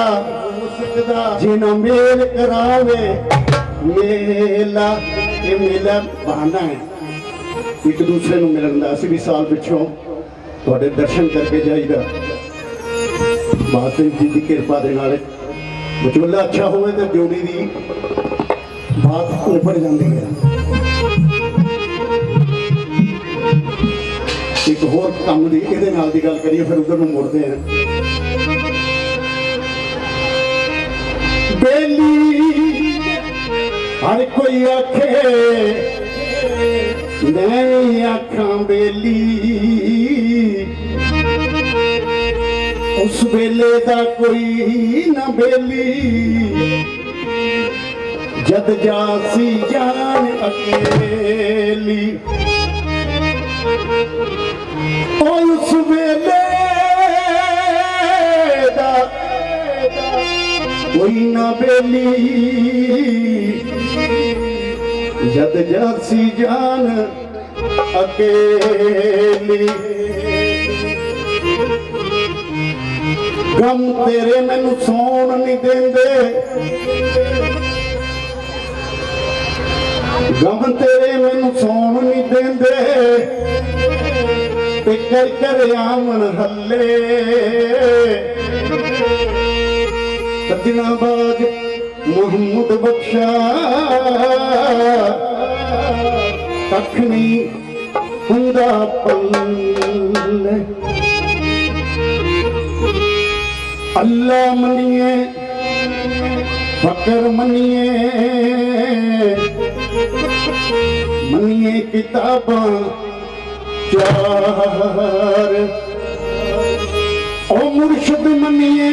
जिन्ना मेल करावे मेला। ये मेला बहाना है एक दूसरे को मिलन का। असीं भी साल पिछों तुहाडे दर्शन करके जाईदा, वासदेव जी की कृपा दे नाल विचोला अच्छा होवे तो जोड़ी दी बात उभर जाती है। एक होर काम दी इहदे नाल दी गल करिए, फिर उधर नूं मुड़दे हैं। बेली हर कोई आखे, मैं भी आखा बेली, उस वेले दा कोई ना बेली, जद जासी जान अकेली। उस वेले दा कोई ना बेली, जद जासी जान अकेली। गम तेरे मैनू सौन नहीं देंदे, गम तेरे मैनू सौन नहीं देंदे, ते कर कर आमन हल्ले। सजनाबाद मुहम्मद बख्शा कख नहीं हुंदा पल्ले। अल्लाह मनिए फकर मनिए, मनिए किताबां चार, ओ मुर्शिद मनिए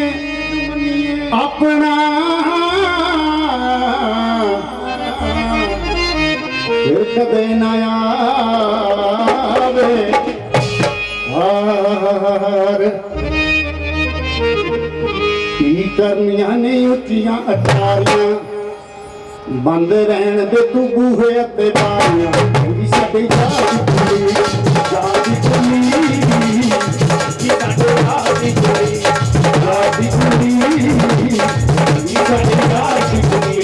अपना, फिर कदे ना आवे हार। की करनियां ने उच्चियां अटारियां, बंद रहन दे तू बूहे अते बारियां। साडी जाती जाती कुड़ी, साडी जाती कुड़ी, जाती कुड़ी, साडी जाती कुड़ी।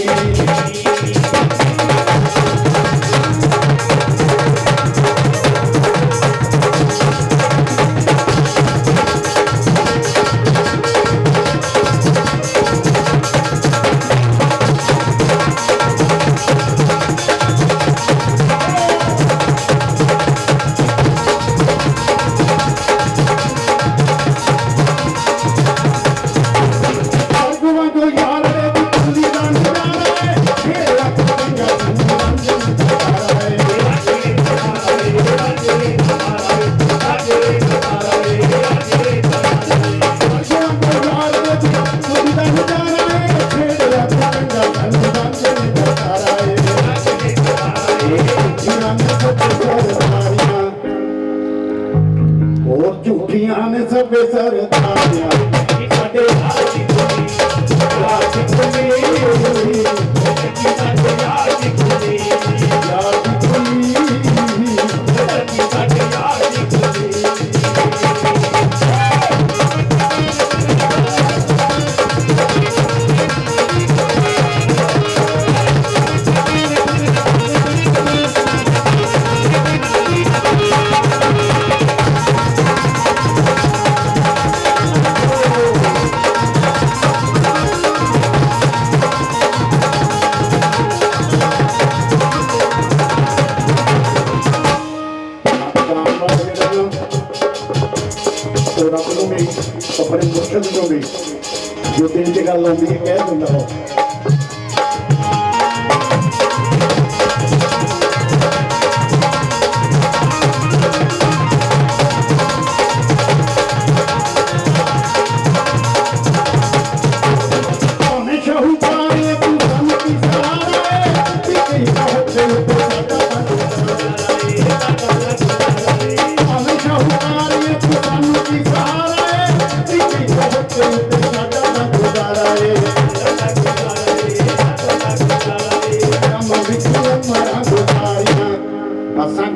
और झूठियां ने सब सरदारियां। ਆਉਂਦੀ ਜੋ ਦਿਲ 'ਚ ਗੱਲ ਆਉਂਦੀ ਹੈ ਕਹਿ ਦਿੰਦਾ ਉਹ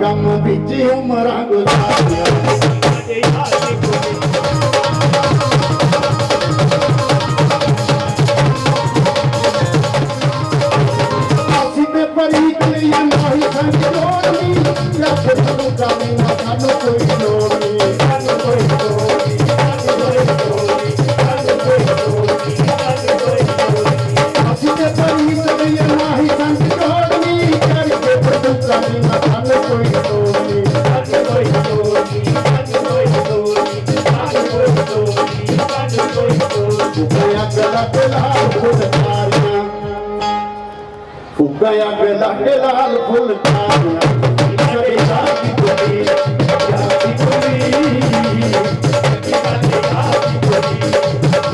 ਗਮ ਵਿੱਚ ਉਮਰਾਂ ਗੁਜ਼ਾਰੀਆਂ ਅਸੀਂ ਤੇ ਪਰੀਤ ਲਈ ਨਹੀਂ ਸੰਗ ਲੋੜਨੀ ਰੱਬ ਨੂੰ ਜਾਣੀ ਨਾ ਸਾਨੂੰ ਕੋਈ ਲੋੜ ਨਹੀਂ ਸਾਨੂੰ ਕੋਈ ਲੋੜ ਨਹੀਂ ਸਾਨੂੰ ਕੋਈ ਲੋੜ ਨਹੀਂ ਸਾਨੂੰ ਕੋਈ ਲੋੜ ਨਹੀਂ ਸਾਨੂੰ ਕੋਈ ਲੋੜ ਨਹੀਂ ਅਸੀਂ ਤੇ ਪਰੀਤ ਲਈ ਨਹੀਂ ਸੰਗ ਲੋੜਨੀ ਕਰਕੇ ਪ੍ਰਭੂ ਜਾਣੀ ਨਾ ਸਾਨੂੰ ਕੋਈ ਲੋੜ ਨਹੀਂ ਸਾਨੂੰ ਕੋਈ ਲੋੜ ਨਹੀਂ ਸਾਨੂੰ ਕੋਈ ਲੋੜ ਨਹੀਂ ਸਾਨੂੰ ਕੋਈ ਲੋੜ ਨਹੀਂ ਸਾਨੂੰ ਕੋਈ ਲੋੜ ਨਹੀਂ ਗਲਾ ਗਲਾ ਫੁਲਕਾਰੀਆਂ ਗਇਆ ਗਲਾ ਲਾਲ ਫੁਲਕਾਰੀਆਂ ਸ਼ਰੀਆ ਦੀ ਗੋਰੀ ਯਾਰ ਦੀ ਗੋਰੀ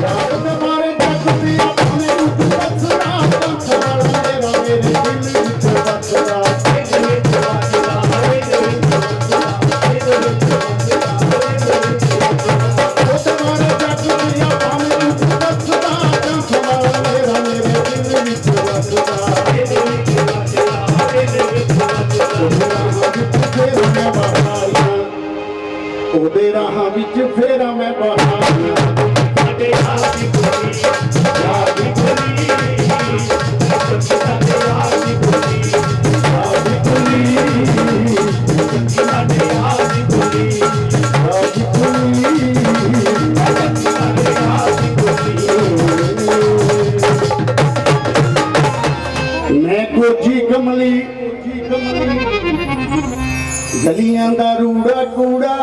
ਯਾਰ ਦੇ ਮਾਰੇ ਜੱਗ ਦੀ ਆਪਣੇ ਨੂੰ ਬਸਰਾ ਬਸਰਾ ਮੇਰਾ ਮੇਰੇ ਦਿਲ ਵਿੱਚ ਬਸਰਾ ਦਿਲ ਵਿੱਚ ਬਸਰਾ ਦਿਲ ਵਿੱਚ ਬਸਰਾ ਦਿਲ ਵਿੱਚ ਬਸਰਾ ਮਾਰੇ ਜੱਗ ਦੀ ਆਪਣੇ ਨੂੰ ਬਸਰਾ ਬਸਰਾ ਮੇਰਾ ਮੇਰੇ ਦਿਲ ਵਿੱਚ ਬਸਰਾ ਉਹਦੇ ਰਾਹਾਂ ਵਿੱਚ ਫੇਰਾ ਮੈਂ ਬਹਾਰੀਆਂ ਸਾਡੇ ਯਾਰ ਦੀ ਗੋਰੀ ਯਾਰ ਦੀ ਗੋਰੀ ਸਾਡੇ ਯਾਰ ਦੀ ਗੋਰੀ ਯਾਰ ਦੀ ਗੋਰੀ ਸਾਡੇ ਯਾਰ ਦੀ ਗੋਰੀ ਯਾਰ ਦੀ ਗੋਰੀ ਸਾਡੇ ਯਾਰ ਦੀ ਗੋਰੀ ਮੈਂ ਕੋਠੀ ਕਮਲੀ ਗਲੀਆਂ ਦਾ ਰੂੜਾ ਕੂੜਾ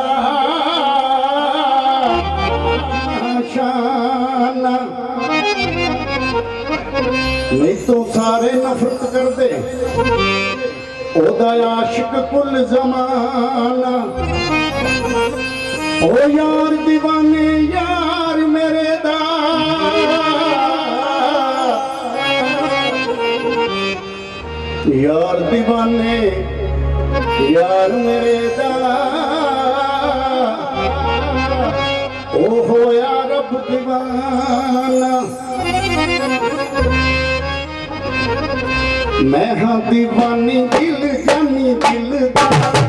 ਸ਼ਾਨਾ ਨਹੀਂ ਤੋਂ ਸਾਰੇ ਨਫ਼ਰਤ ਕਰਦੇ ਉਹਦਾ ਆਸ਼ਿਕ ਕੁੱਲ ਜ਼ਮਾਨਾ ਉਹ ਯਾਰ دیਵਾਨੇ ਯਾਰ ਮੇਰੇ ਦਾ ਯਾਰ دیਵਾਨੇ ਯਾਰ ਮੇਰੇ ਦਾ ਉਹ ਹੋਇਆ ਰੱਬ دیਵਾਨਾ ਮੈਂ ਹਾਂ دیਵਾਨੀ ਦਿਲ ਜਾਨੀ ਦਿਲਦਾਰ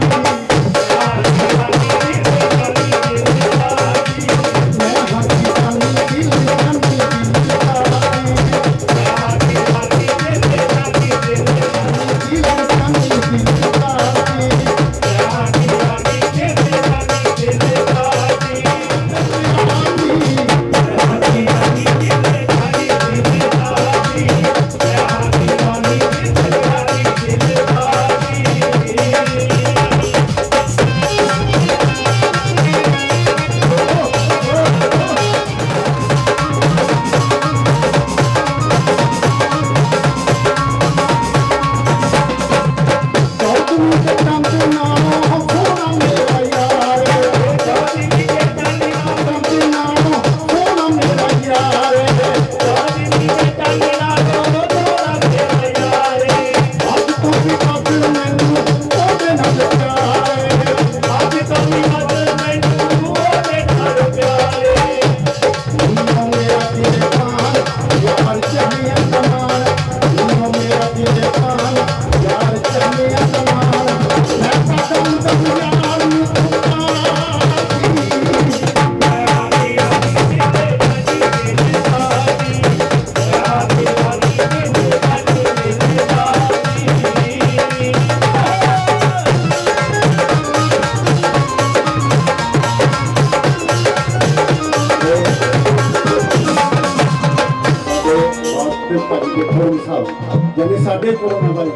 ਜਿਹਨੇ ਸਾਡੇ ਕੋਲ ਨਾ ਭਾਈ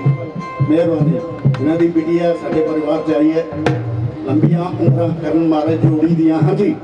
ਮਿਹਰਬਾਨੀ ਇਹਨਾਂ ਦੀ ਬਿਟੀਆ ਸਾਡੇ ਪਰਿਵਾਰ ਚ ਆਈ ਹੈ ਲੰਬੀਆਂ ਉਮਰਾਂ ਕਰਨ ਮਾਰੇ ਜੋੜੀ ਦੀਆਂ ਹਾਂਜੀ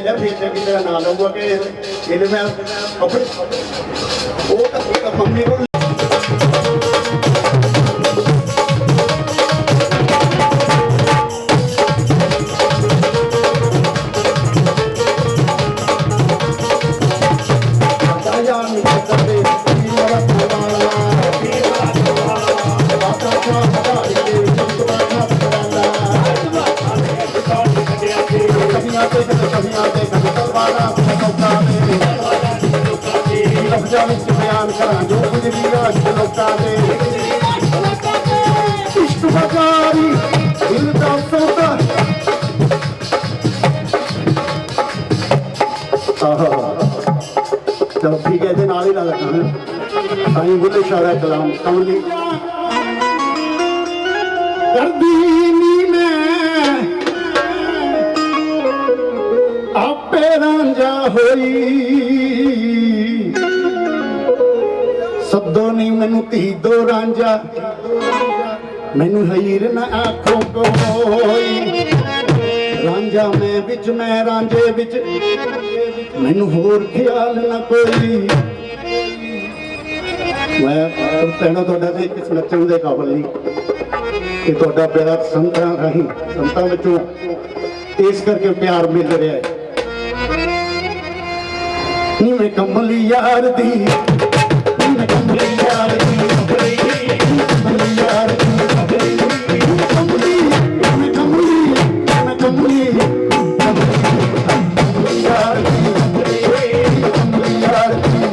ਲਿਆ ਫਿਰ ਚੰਗੀ ਤਰ੍ਹਾਂ ਨਾ ਲਊਗਾ ਕਿ ਇਹਨੇ ਮੈਂ ਆਪਣੇ ਉਹ ਤਾਂ ਮੰਮੀ ਕੋਲ ਬਿਆਨ ਕਰਾਂ ਜੋ ਕੁਝ ਵੀ ਆਸ਼ ਲੋਕਾਂ ਦੇ ਇਸ਼ਕ ਬਜ਼ਾਰੀ ਦਿਲ ਦਾ ਸੌਦਾ ਚਲੋ ਠੀਕ ਹੈ ਇਹਦੇ ਨਾਲ ਹੀ ਲਾ ਲੱਗਾ ਸਾਈਂ ਬੁੱਲੇ ਸ਼ਾਹ ਕਲਾਮ ਕਮਲ ਦੀ ਕਰਦੀ ਨੀ ਮੈਂ ਆਪੇ ਰਾਂਝਾ ਹੋਈ ਸੱਦੋ ਨੀ ਮੈਨੂੰ ਧੀ ਦੋ ਰਾਂਝਾ ਮੈਨੂੰ ਹੀਰ ਨਾ ਆਖੋ ਕੋਈ ਰਾਂਝਾ ਮੈਂ ਰਾਂਝੇ ਵਿੱਚ ਮੈਨੂੰ ਹੋਰ ਖਿਆਲ ਨਾ ਕੋਈ ਮੈਂ ਭੈਣੋ ਤੁਹਾਡਾ ਤੇ ਕਿਸ ਨੱਚਣ ਦੇ ਕਾਬਲ ਨਹੀਂ ਕਿ ਤੁਹਾਡਾ ਪਿਆਰ ਸੰਤਾਂ ਵਿੱਚੋਂ ਇਸ ਕਰਕੇ ਪਿਆਰ ਮਿਲ ਰਿਹਾ ਹੈ ਨੀ ਮੈਂ ਕਮਲੀ ਯਾਰ ਦੀ ਮੈਂ ਕਮਲੀ ਯਾਰ ਦੀ ਕਮਲੀ ਯਾਰ ਦੀ ਕਮਲੀ ਮੈਂ ਕਮਲੀ ਯਾਰ ਦੀ ਕਮਲੀ ਯਾਰ ਦੀ ਕਮਲੀ ਯਾਰ ਦੀ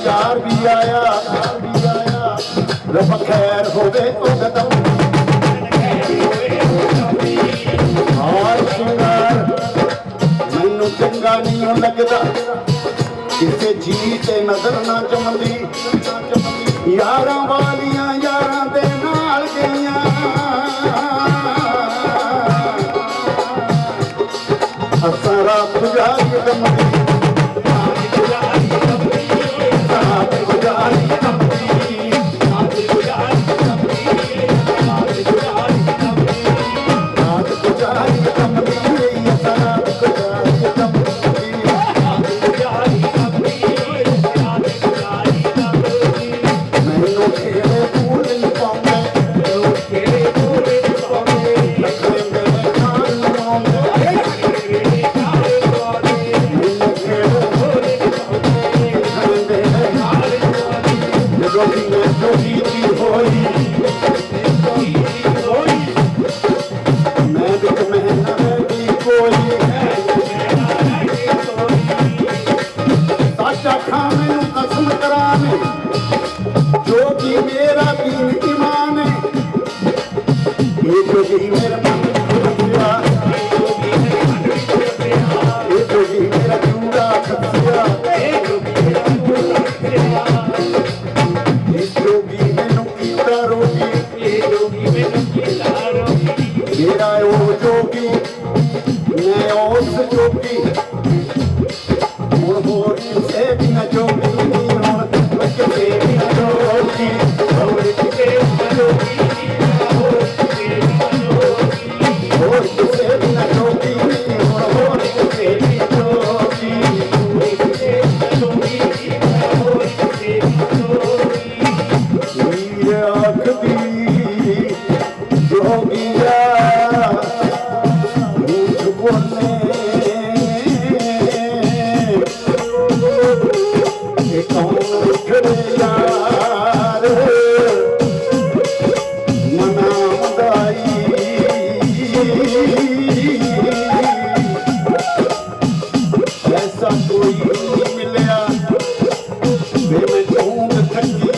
यार भी आया रब खैर होवे हार श्रृंगार मैनू चंगा नहीं लगता किसे जी ते नजर ना चमदी यारां वालियां यारां दे नाल गईयां असां रात गुजारी कमदी जोगी मैं जोगी दी होई मैं बिक महीना रहती कोई साचा खा मैनू कसम कराने जोगी मेरा दीन ईमान ये जोगी मेरा मन खुशिया ये जोगी मेरा चूड़ा खसिया ये जोगी मैनू कीता रोगी मेरा ओ जोगी मैं उस जोगी हुण होर किसे भी न जोगी हुण किसे भी न जोगी होर किसे भी न जोगी होर किसे भी न जोगी हुण होर किसे भी न जोगी वीर आखदी जोगिया झूठ बोले ये कौन उठे यार मना मदाई ऐसा कोई नहीं मिलया वे मैं ढूंढ थकी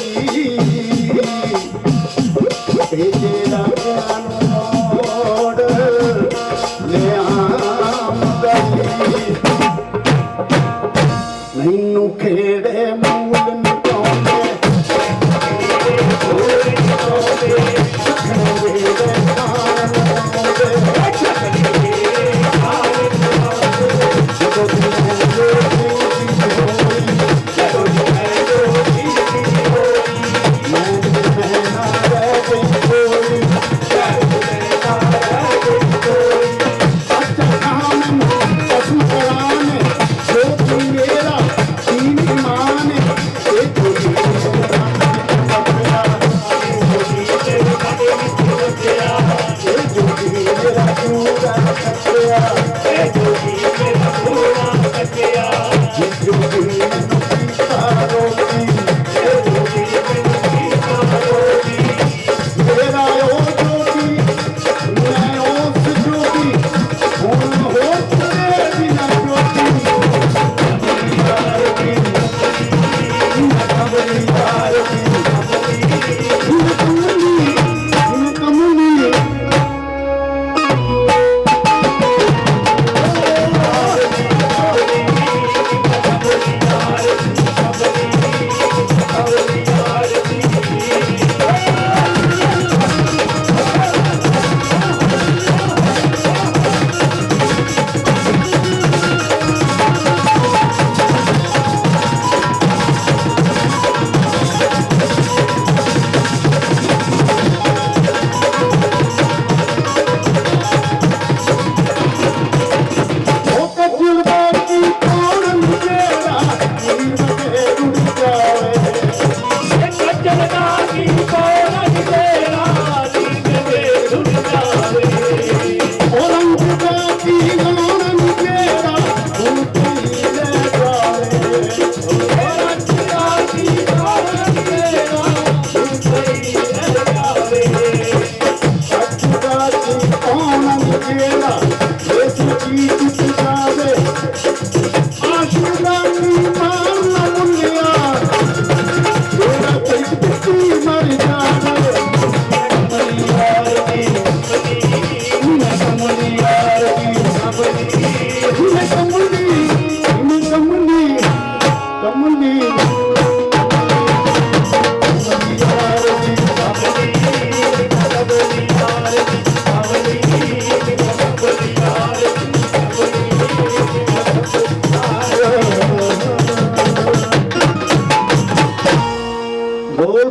तेरा ज्ञान मोड़ ले आमदनी मैनू खेड़े मूल निकाउने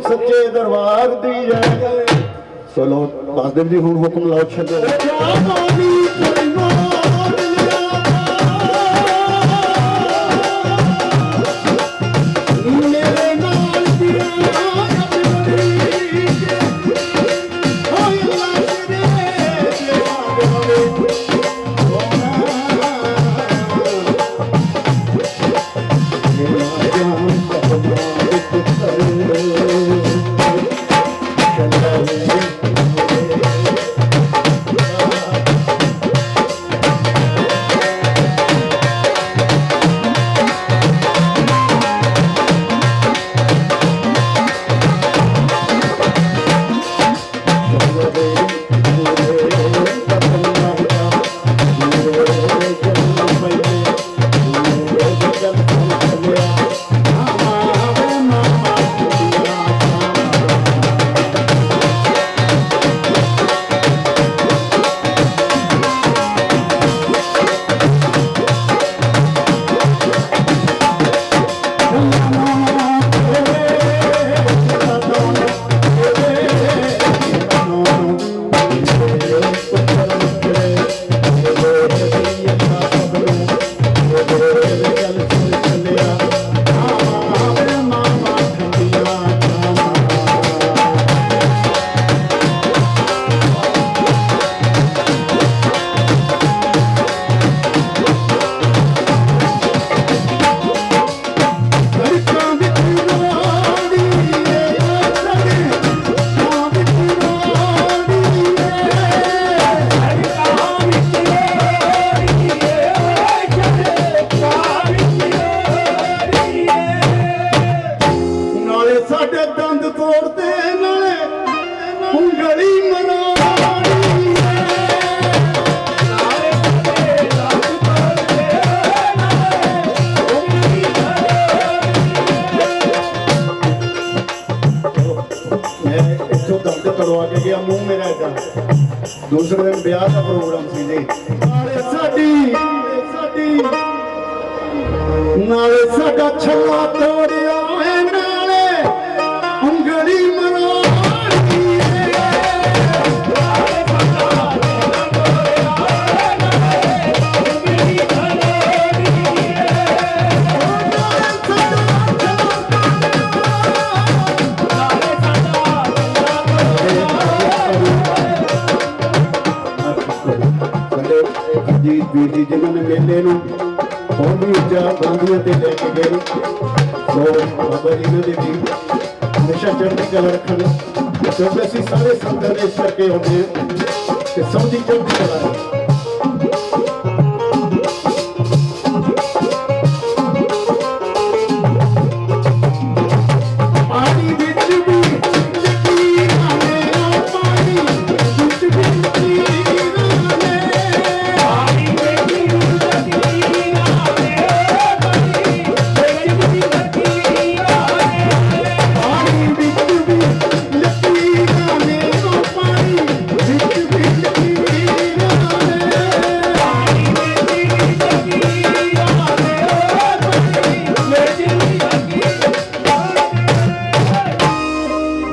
सच्चे दरबार दी जय। चलो बासदेव जी हुण हुक्म लाओ छे ਦੰਦ ਤੋੜਦੇ ਨਾਲੇ ਉਂਗਲੀ ਮਰਾਣੀ ਮੈਂ ਇੱਥੋਂ ਦੰਦ ਕਰਵਾ ਕੇ ਗਿਆ ਮੂੰਹ ਮੇਰਾ ਏਦਾਂ ਦੂਸਰੇ ਦਿਨ ਵਿਆਹ ਦਾ ਪ੍ਰੋਗਰਾਮ ਸੀ ਜੀ ਨਾਲੇ ਸਾਡਾ ਛੱਲਾ ਤੋੜਿਆ ਏ ਨਾਲੇ ਉਂਗਲੀ ਮਰਾਣੀ ਜੀ ਵੀਰ ਜੀ ਜਿਨ੍ਹਾਂ ਨੇ ਮੇਲੇ ਨੂੰ ਹੋਰ ਵੀ ਉੱਚਾ ਬੁਲੰਦੀਆਂ ਤੇ ਲੈ ਕੇ ਗਏ ਸੋ ਬਾਬਾ ਜੀ ਨੇ ਵੀ ਹਮੇਸ਼ਾ ਚੜ੍ਹਦੀ ਕਲਾ ਰੱਖਣ ਕਿਉਂਕਿ ਅਸੀਂ ਸਾਰੇ ਸੰਗਤ ਦੇ ਇਸ ਕਰਕੇ ਆਉਂਦੇ ਹਾਂ ਕਿ ਸਭ ਦੀ ਚੜ੍ਹਦੀ ਕਲਾ ਹੈ ਪਾਣੀ ਵਿੱਚ ਵੀ ਲਕੀਰਾਂ ਨੇ ਪਾਣੀ ਵਿੱਚ ਵੀ ਲਕੀਰਾਂ ਨੇ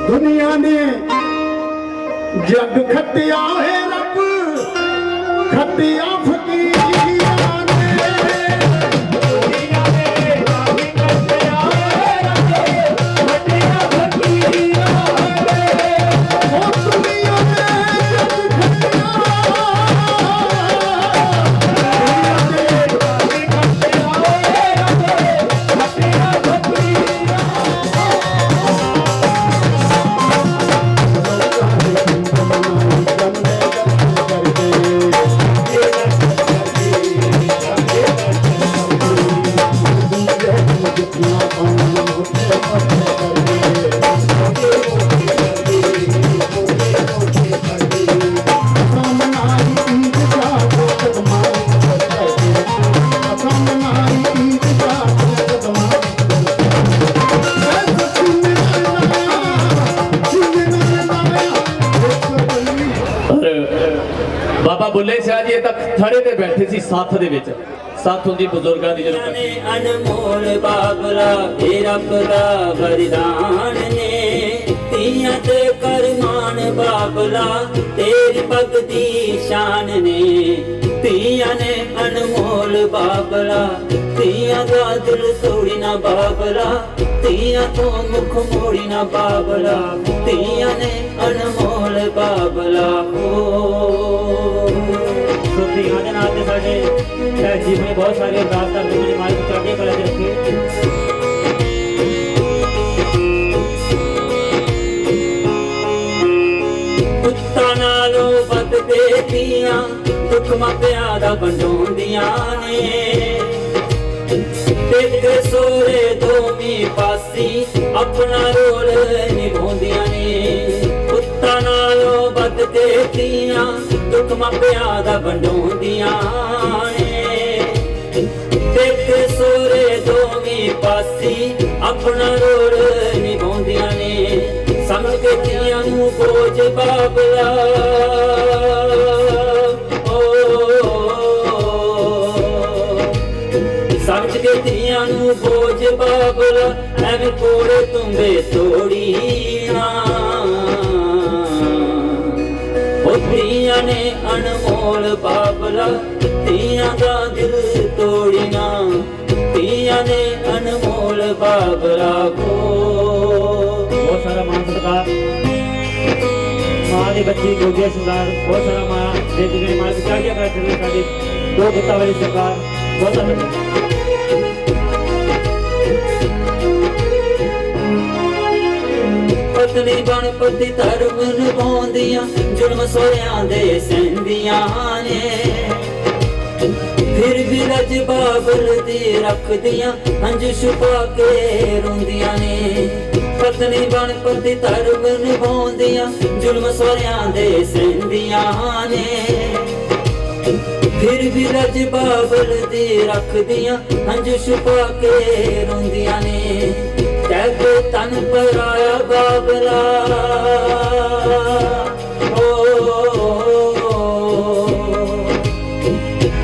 ਦੁਨੀਆ ਨੇ ਜੱਗ ਖੱਟਿਆ ਹੈ ਰੱਬ ਖੱਟਿਆ ਫਕੀਰਾਂ ਨੇ ਦੁਨੀਆ ਨੇ ਜੱਗ ਖੱਟਿਆ ਹੈ ਰੱਬ ਖੱਟਿਆ ਫਕੀਰਾਂ ਨੇ ਉਹ ਦੁਨੀਆ ਨੇ ਜੱਗ ਖੱਟਿਆ ਬਾਬਾ ਬੁੱਲੇ ਸ਼ਾਹ ਜੀ ਇਹ ਤਾਂ ਥੜੇ ਤੇ ਬੈਠੇ ਸੀ ਸੱਥ ਦੇ ਵਿੱਚ ਸੱਥ ਹੁੰਦੀ ਬਜ਼ੁਰਗਾਂ ਦੀ ਜਦੋਂ ਨੇ ਅਨਮੋਲ ਬਾਬਲਾ ਇਹ ਰੱਬ ਦਾ ਵਰਦਾਨ ਨੇ ਤੀਆਂ ਤੇ ਕਰਮਾਨ ਬਾਬਲਾ ਤੇਰੀ ਭਗਤੀ ਸ਼ਾਨ ਨੇ ਤੀਆਂ ਨੇ ਅਨਮੋਲ ਬਾਬਲਾ ਤੀਆਂ ਦਾ ਦਿਲ ਤੋੜੀ ਨਾ ਬਾਬਲਾ ਤੀਆਂ ਤੋਂ ਮੁਖ ਮੋੜੀ ਨਾ ਬਾਬਲਾ ਤੀਆਂ ਨੇ ਅਨਮੋਲ ਬਾਬਲਾ ਸੋ ਤੀਆਂ ਦੇ ਨਾਲ ਤੇ ਸਾਡੇ ਜੀਵਨ में बहुत सारे अरदास करते हैं मालिक चढ़े कला के रखे कुत्ता नालों बदते पिया दुख मापिया दा बंडोंदियां ने तेरे सोरे दोमी पासी अपना रोल निभाउंदियां ने कुत्ता नालों बदते पिया दुख मापिया दा बंडोंदियां ने तेरे सोरे दोमी पासी अपना रोल निभाउंदियां ने समझ के धीआं नूं बोझ बाबला समझ के धीआं नूं बोझ बाबला एवें कोड़े तुंबे तोड़ी ना धीआं ने अनमोल बाबला धीआं दा दिल तोड़ी ना धीआं ने अनमोल बाबला को बहुत सारा मान सत्कार मां दी बच्ची गोदिया सरदार बहुत सारा मां दे जिगरे मां की चाटिया कर चले साडी दो गुत्ता वाली सरकार बहुत सारा पत्नी गणपति धर्म निभाउंदियां जुल्म सोहरियां दे सहंदियां ने फिर भी रज बाबल दी रखदियां हंझ छुपा के रोंदियां ने ਪਤਨੀ ਬਣ ਪਤੀ ਧਰਮ ਨਿਭਾਉਂਦੀਆਂ ਜ਼ੁਲਮ ਸਵਰਿਆਂ ਦੇ ਸਹਿੰਦੀਆਂ ਨੇ ਫਿਰ ਵੀ ਰਜ ਬਾਬਲ ਦੀ ਰੱਖਦੀਆਂ ਹੰਝੂ ਛੁਪਾ ਕੇ ਰੋਂਦੀਆਂ ਨੇ ਕਹਿ ਕੇ ਤਨ ਪਰਾਇਆ ਬਾਬਲਾ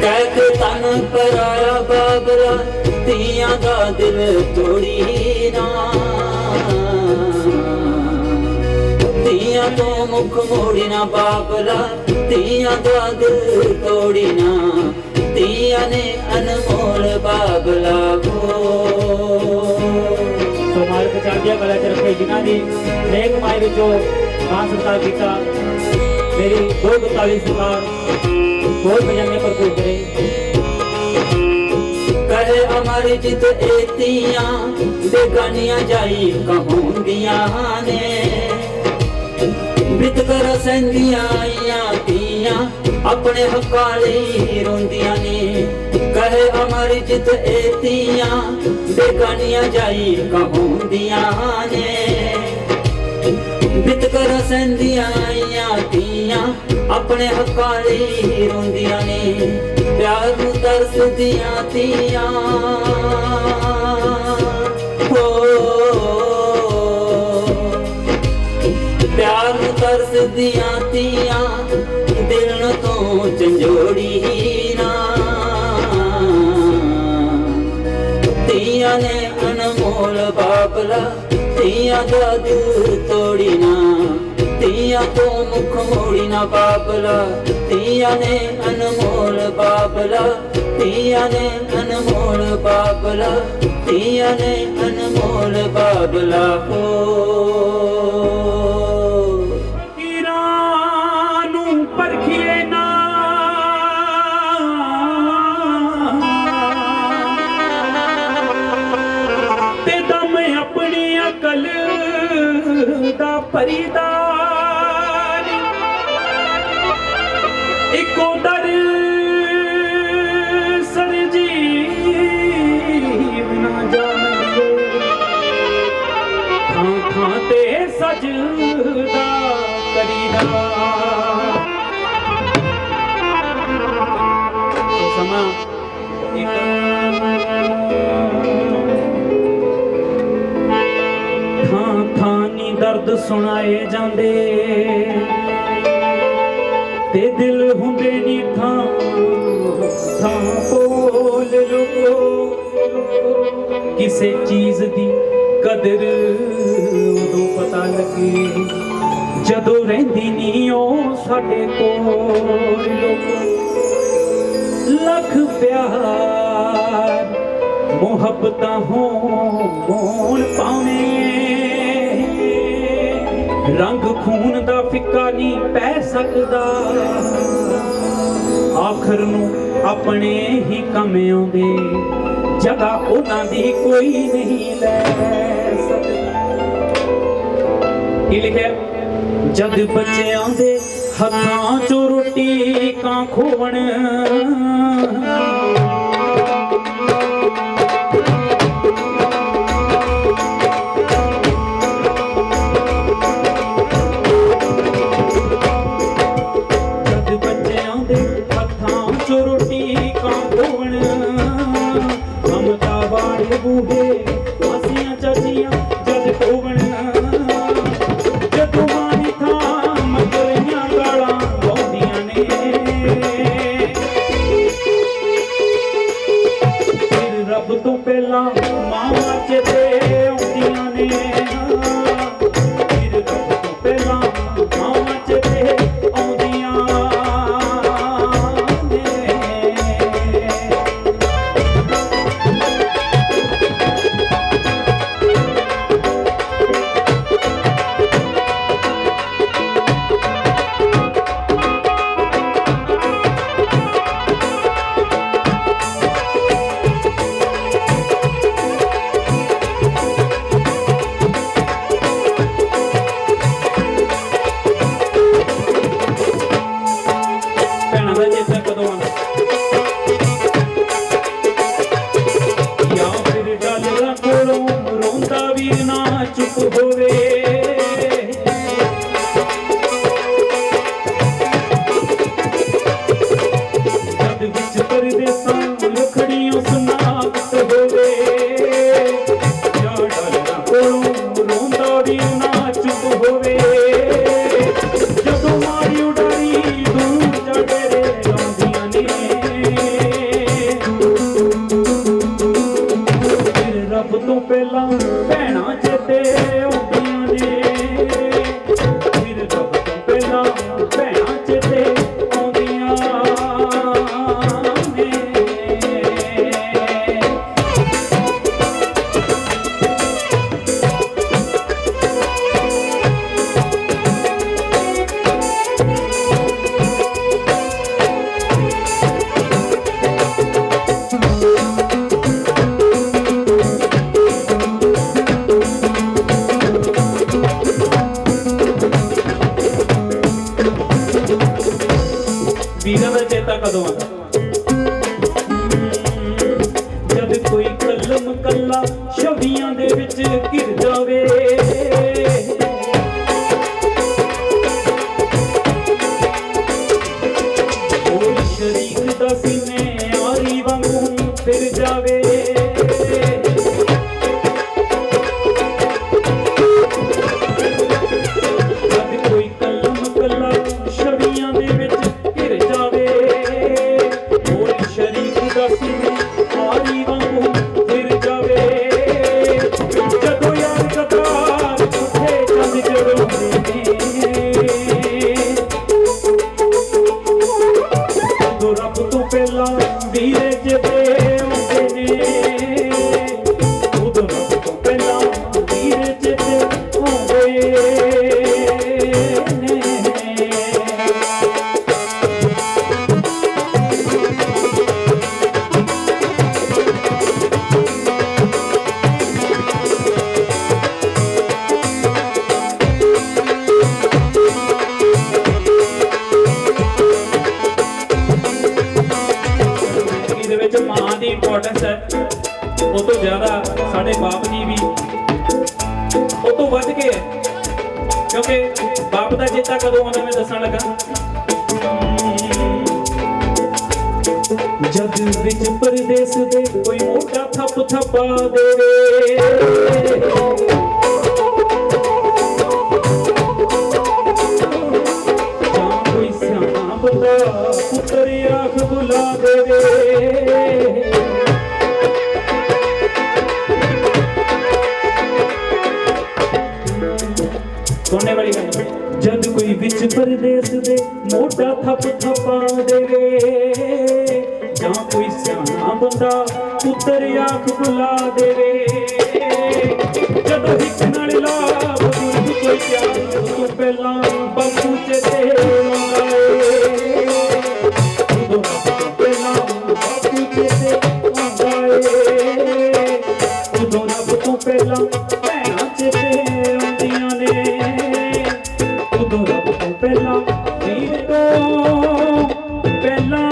ਕਹਿ ਕੇ ਤਨ ਪਰਾਇਆ ਬਾਬਲਾ ਧੀਆਂ ਦਾ ਦਿਲ ਤੋੜੀ ਨਾ ਧੀਆਂ ਤੋਂ ਮੁਖ ਮੋੜੀ ਨਾ ਬਾਬਲਾ ਧੀਆਂ ਦਾ ਦਿਲ ਤੋੜੀ ਨਾ ਧੀਆਂ ਨੇ ਅਨਮੋਲ ਬਾਬਲਾ ਸੋ ਮਾਲਕ ਚੜ੍ਹਦੀਆਂ ਕਲਾ ਚ ਰੱਖੇ ਜਿਨ੍ਹਾਂ ਦੀ ਨੇਕ ਮਾਈ ਵਿੱਚੋਂ ਮਾਨ ਸਤਿਕਾਰ ਕੀਤਾ ਮੇਰੀ ਦੋ ਗੁੱਤਾਲੀ ਸਰਕਾਰ ਹੋਰ ਭਜਨ ਭਰਪੂਰ ਕਰੇ ਕਹੇ ਅਮਰ ਜਿਤ ਏਤੀਆਂ ਬੇਗਾਨੀਆਂ ਜਾਈ ਕਹੂੰਦੀਆਂ ਨੇ ਬਿਤ ਕਰ ਸੰਦੀਆਂ ਆਈਆਂ ਧੀਆਂ ਆਪਣੇ ਹੱਕਾਂ ਲਈ ਰੋਂਦੀਆਂ ਨੇ ਕਹੇ ਅਮਰ ਜਿਤ ਏਤੀਆਂ ਬੇਗਾਨੀਆਂ ਜਾਈ ਕਹੂੰਦੀਆਂ ਨੇ ਬਿਤ ਕਰ ਸੰਦੀਆਂ ਆਈਆਂ ਧੀਆਂ ਆਪਣੇ ਹੱਕਾਂ ਲਈ ਰੋਂਦੀਆਂ ਨੇ ਪਿਆਰ ਨੂੰ ਤਰਸਦੀਆਂ ਧੀਆਂ ਪਿਆਰ ਨੂੰ ਤਰਸਦੀਆਂ ਧੀਆਂ ਦਿਲ ਤੋਂ ਝੰਜੋੜੀ ਨਾ ਧੀਆਂ ਨੇ ਅਨਮੋਲ ਬਾਬਲਾ ਧੀਆਂ ਦਾ ਦਿਲ ਤੋੜੀ ਨਾ ਧੀਆਂ ਤੋਂ ਮੁਖ ਮੋੜੀ ਨਾ ਬਾਬਲਾ ਧੀਆਂ ਨੇ ਅਨਮੋਲ ਬਾਬਲਾ ਧੀਆਂ ਨੇ ਅਨਮੋਲ ਬਾਬਲਾ ਧੀਆਂ ਨੇ ਅਨਮੋਲ ਬਾਬਲਾ ਫਕੀਰਾਂ ਨੂੰ ਪਰਖੀਏ ਨਾ ਤੇ ਦਮ ਆਪਣੀ ਅਕਲ ਦਾ ਪਰੀਦਾ ਇੱਕੋ ਦਰ ਸਰਜੀਵ ਨਾ ਜਾਣੀਏ ਥਾਂ ਥਾਂ ਤੇ ਸਜਦਾ ਕਰੀਦਾ ਸਮਾਂ ਥਾਂ ਥਾਂ ਨੀ ਦਰਦ ਸੁਣਾਏ ਜਾਂਦੇ ਤੇ ਦਿਲ ਹੁੰਦੇ ਨੀ ਥਾਂ ਥਾਂ ਬੋਲ ਲੁਕੋ ਕਿਸੇ ਚੀਜ਼ ਦੀ ਕਦਰ ਉਦੋਂ ਪਤਾ ਲੱਗੇ ਜਦੋਂ ਰਹਿੰਦੀ ਨੀ ਉਹ ਸਾਡੇ ਕੋਲ ਲੋਕੋ ਲੱਖ ਪਿਆਰ ਮੁਹੱਬਤਾਂ ਹੋਣ ਭਾਵੇਂ ਰੰਗ ਖੂਨ ਦਾ ਫਿੱਕਾ ਨਹੀਂ ਪੈ ਸਕਦਾ ਆਖਰ ਨੂੰ ਆਪਣੇ ਹੀ ਕੰਮ ਆਉਂਦੇ ਜਗ੍ਹਾ ਉਹਨਾਂ ਦੀ ਕੋਈ ਨਹੀਂ ਲੈ ਸਕਦਾ ਕੀ ਲਿਖਿਆ ਜਦ ਬੱਚਿਆਂ ਦੇ ਹੱਥਾਂ ਚੋਂ ਰੋਟੀ ਕਾਂ ਖੋਵਣ ਬੂਹੇ ਮਾਸੀਆਂ ਚਾਚੀਆਂ ਜਦ ਕੋਵਣ ਜਦੋਂ ਮਾਰੀ ਥਾਂ ਮਗਰੀਆਂ ਗਾਲਾਂ ਗਾਉਂਦੀਆਂ ਨੇ ਕਦੀ ਨਾ ਚੁੱਪ ਹੋਵੇ ਜਦੋਂ ਮਾਰੀ ਉਡਾਰੀ ਦੂਰ ਜਾ ਡੇਰੇ ਲਾਉਂਦੀਆਂ ਨੇ ਫਿਰ ਰੱਬ ਤੋਂ ਪਹਿਲਾਂ ਭੈਣਾਂ ਚੇਤੇ ਆਉਂਦੀਆਂ ਨੇ ਫਿਰ ਰੱਬ ਤੋਂ ਪਹਿਲਾਂ ਭੈਣਾਂ ਚੇਤੇ ਆਉਂਦੀਆਂ ਨੇ ਵੀਰਾਂ ਦਾ ਚੇਤਾ ਕਦੋਂ ਆਉਂਦਾ ਜਦ ਕੋਈ ਕਲਮ ਕੱਲਾ ਛਵੀਆਂ ਦੇ ਵਿੱਚ ਘਿਰ ਜਾਵੇ ਕੋਈ ਸ਼ਰੀਕ ਦਾ ਸੀਨੇ ਆਰੀ ਵਾਂਗੂ ਫਿਰ ਜਾਵੇ ਜਦ ਕੋਈ ਕਲਮ ਕੱਲਾ ਛਵੀਆਂ ਦੇ ਵਿੱਚ ਘਿਰ ਜਾਵੇ ਹੋਰ ਸ਼ਰੀਕ ਦਾ ਸੀਨੇ ਆਰੀ ਵਾਂਗੂ ਫਿਰ ਜਾਵੇ ਜਦੋਂ ਯਾਰ ਕਤਾਰ ਉੱਠੇ ਚੰਦ ਜੜੋਂਦੇ ਨੇ ਉਦੋਂ ਰੱਬ ਤੋਂ ਪਹਿਲਾਂ ਵੀਰੇ ਚੇਤੇ ਆਉਂਦੇ ਨੇ ਉਦੋਂ ਰੱਬ ਤੋਂ ਪਹਿਲਾਂ ਵੀਰੇ ਚੇਤੇ ਆਉਂਦੇ ਨੇ ਇਹਦੇ ਵਿੱਚ ਮਾਂ ਦੀ ਇੰਪੋਰਟੈਂਸ ਹੈ ਉਹ ਤੋਂ ਜ਼ਿਆਦਾ ਸਾਡੇ ਬਾਪ ਜੀ ਵੀ ਉਹ ਤੋਂ ਵੱਧ ਕੇ ਹੈ ਕਿਉਂਕਿ ਬਾਪ ਦਾ ਚੇਤਾ ਕਦੋਂ ਆਉਂਦਾ ਮੈਂ ਦੱਸਣ ਲੱਗਾ ਜਦ ਵਿੱਚ ਪਰਦੇਸ ਦੇ ਕੋਈ ਮੋਟਾ ਥੱਪ ਥੱਪਾ ਦੇਵੇ ਜਾਂ ਕੋਈ ਸਿਆਣਾ ਬੰਦਾ ਪੁੱਤਰ ਆਖ ਬੁਲਾ ਦੇਵੇ ਸੁਣਨੇ ਵਾਲੀ ਗੱਲ ਜਦ ਕੋਈ ਵਿੱਚ ਪਰਦੇਸ ਦੇ ਮੋਟਾ ਥੱਪ ਥੱਪਾ ਦੇਵੇ ਜਾਂ ਕੋਈ ਸਿਆਣਾ ਬੰਦਾ ਪੁੱਤਰ ਆਖ ਬੁਲਾ ਦੇਵੇ ਜਦੋਂ ਹਿੱਕ ਨਾਲ ਲਾ ਬਜ਼ੁਰਗ ਕੋਈ ਪਿਆਰ ਤੋਂ ਪਹਿਲਾਂ ਬਾਪੂ ਚੇਤੇ ਆਉਂਦਾ ਏ ਉਦੋਂ ਰੱਬ ਤੋਂ ਪਹਿਲਾਂ ਬਾਪੂ ਚੇਤੇ ਆਉਂਦਾ ਏ ਉਦੋਂ ਰੱਬ ਤੋਂ ਪਹਿਲਾਂ ਭੈਣਾਂ ਚੇਤੇ ਆਉਂਦੀਆਂ ਨੇ ਉਦੋਂ ਰੱਬ ਤੋਂ ਪਹਿਲਾਂ ਵੀਰ ਤੋਂ ਪਹਿਲਾਂ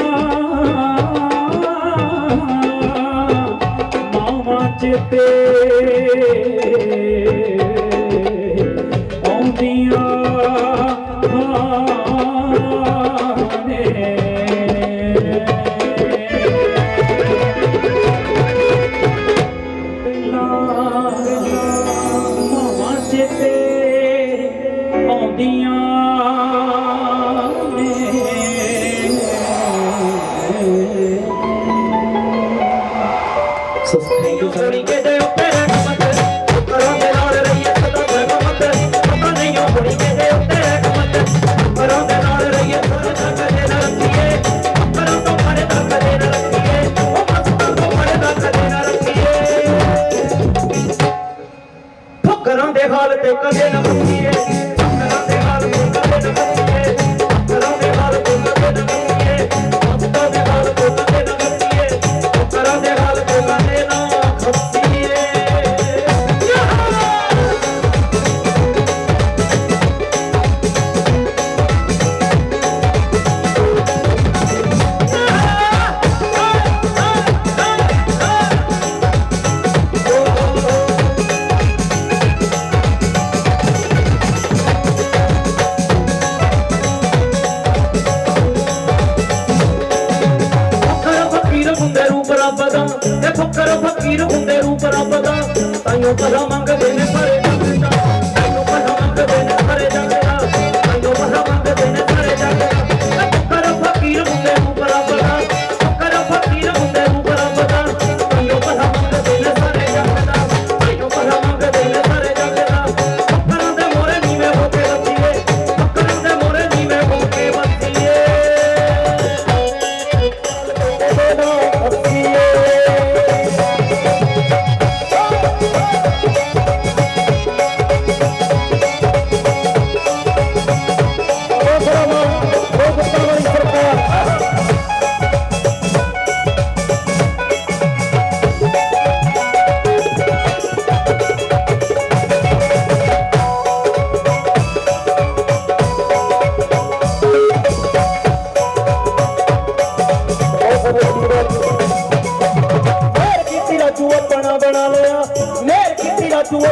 ਮਾਵਾਂ ਚੇਤੇ ਆਉਂਦੀਆਂ ਨੇ ਮਾਵਾਂ ਚੇਤੇ ਆਉਂਦੀਆਂ ਨਹੀਂ ਕੁੜੀ ਦੇ ਉੱਤੇ ਰਹਿਮਤ ਕਰਾਂ ਦੇ ਨਾਲ ਰਹੀਏ ਸਦਾ ਰਹਿਮਤ ਪਤਾ ਨਹੀਂ ਉਹ ਕੁੜੀ ਦੇ ਉੱਤੇ ਰਹਿਮਤ ਕਰਾਂ ਦੇ ਨਾਲ ਰਹੀਏ ਸਦਾ ਕਦੇ ਨਾ ਰੱਖੀਏ ਕਰਾਂ ਤੋਂ ਪਰੇ ਤਾਂ ਕਦੇ ਨਾ ਰੱਖੀਏ ਉਹ ਮਸਤਾਂ ਤੋਂ ਪਰੇ ਤਾਂ ਕਦੇ ਨਾ ਰੱਖੀਏ ਫਕਰਾਂ ਦੇ ਹਾਲ ਤੇ ਕਦੇ ਨਾ ਰੱਖੀਏ ਫਕਰਾਂ ਦੇ ਹਾਲ ਤੇ ਕਦੇ ਨਾ ਰੱਖੀਏ ਫਕਰਾਂ ਦੇ ਹਾਲ ਤੇ ਕਦੇ ਨਾ ਰੱਖੀਏ ਮਸਤਾਂ ਦੇ ਹਾਲ ਤੇ ਕਦੇ ਨਾ ਰੱਖੀਏ ਫਕਰਾਂ ਦੇ ਹਾਲ ਤੇ ਕਦੇ ਨਾ ਫਕੀਰ ਹੁੰਦੇ ਰੂਪ ਰੱਬ ਦਾ ਤਾਈਓ ਪਤਾ ਮੰਗਦੇ ਨੇ ਸਾਰੇ ਜੱਗ ਦਾ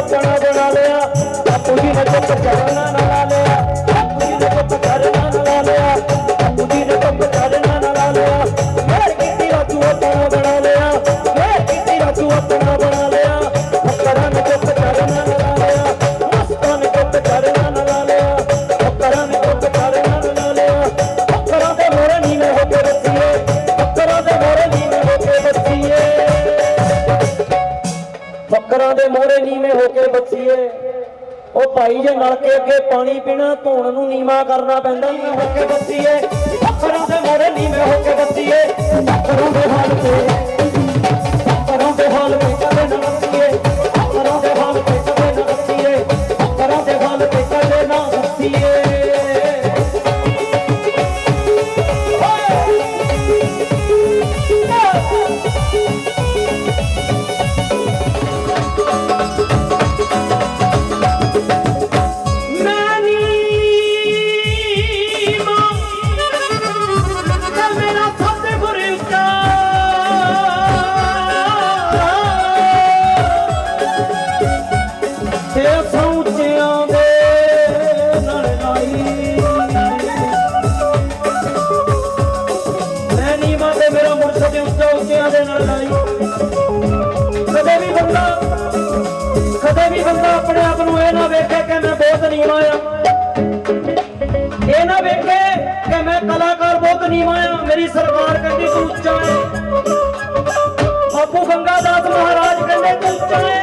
अपना बना लिया बापू जी ने चुप करना ना ला लिया बापू जी ने चुप करना ना ला लिया बापू जी ने चुप करना ना ला लिया मेर की राजू अपना बना लिया मेर की राजू अपना बना लिया फकरा ने चुप करना ना ला लिया मस्तां ने चुप करना ना ला लिया फकरा ने चुप करना ना ला लिया फकरा दे मोरे नीवे होके बच्चिए फकरा दे मोरे नीवे होके बच्चिए फकरा दे मोरे नीवे होके बच्चिए ओ भाई जे नलके अगे पानी पीना धोण नूं नीवा करना पैंदा नीवे होके बच्चिए फकरा दे मोरे नीवे होके बच्चिए फकरा दे हाल ते कदे ना बच्चिए फकरा दे हाल ते कदे ना बच्चिए फकरा दे हाल ते कदे ना बच्चिए कदे भी बंदा अपने आप नूं ये ना वेखे कि मैं बहुत नीवा आ ये ना वेखे कि मैं कलाकार बहुत नीवा आ मेरी सरकार कहती तू उच्चा है बापू गंगादास महाराज कहते तू उच्चा है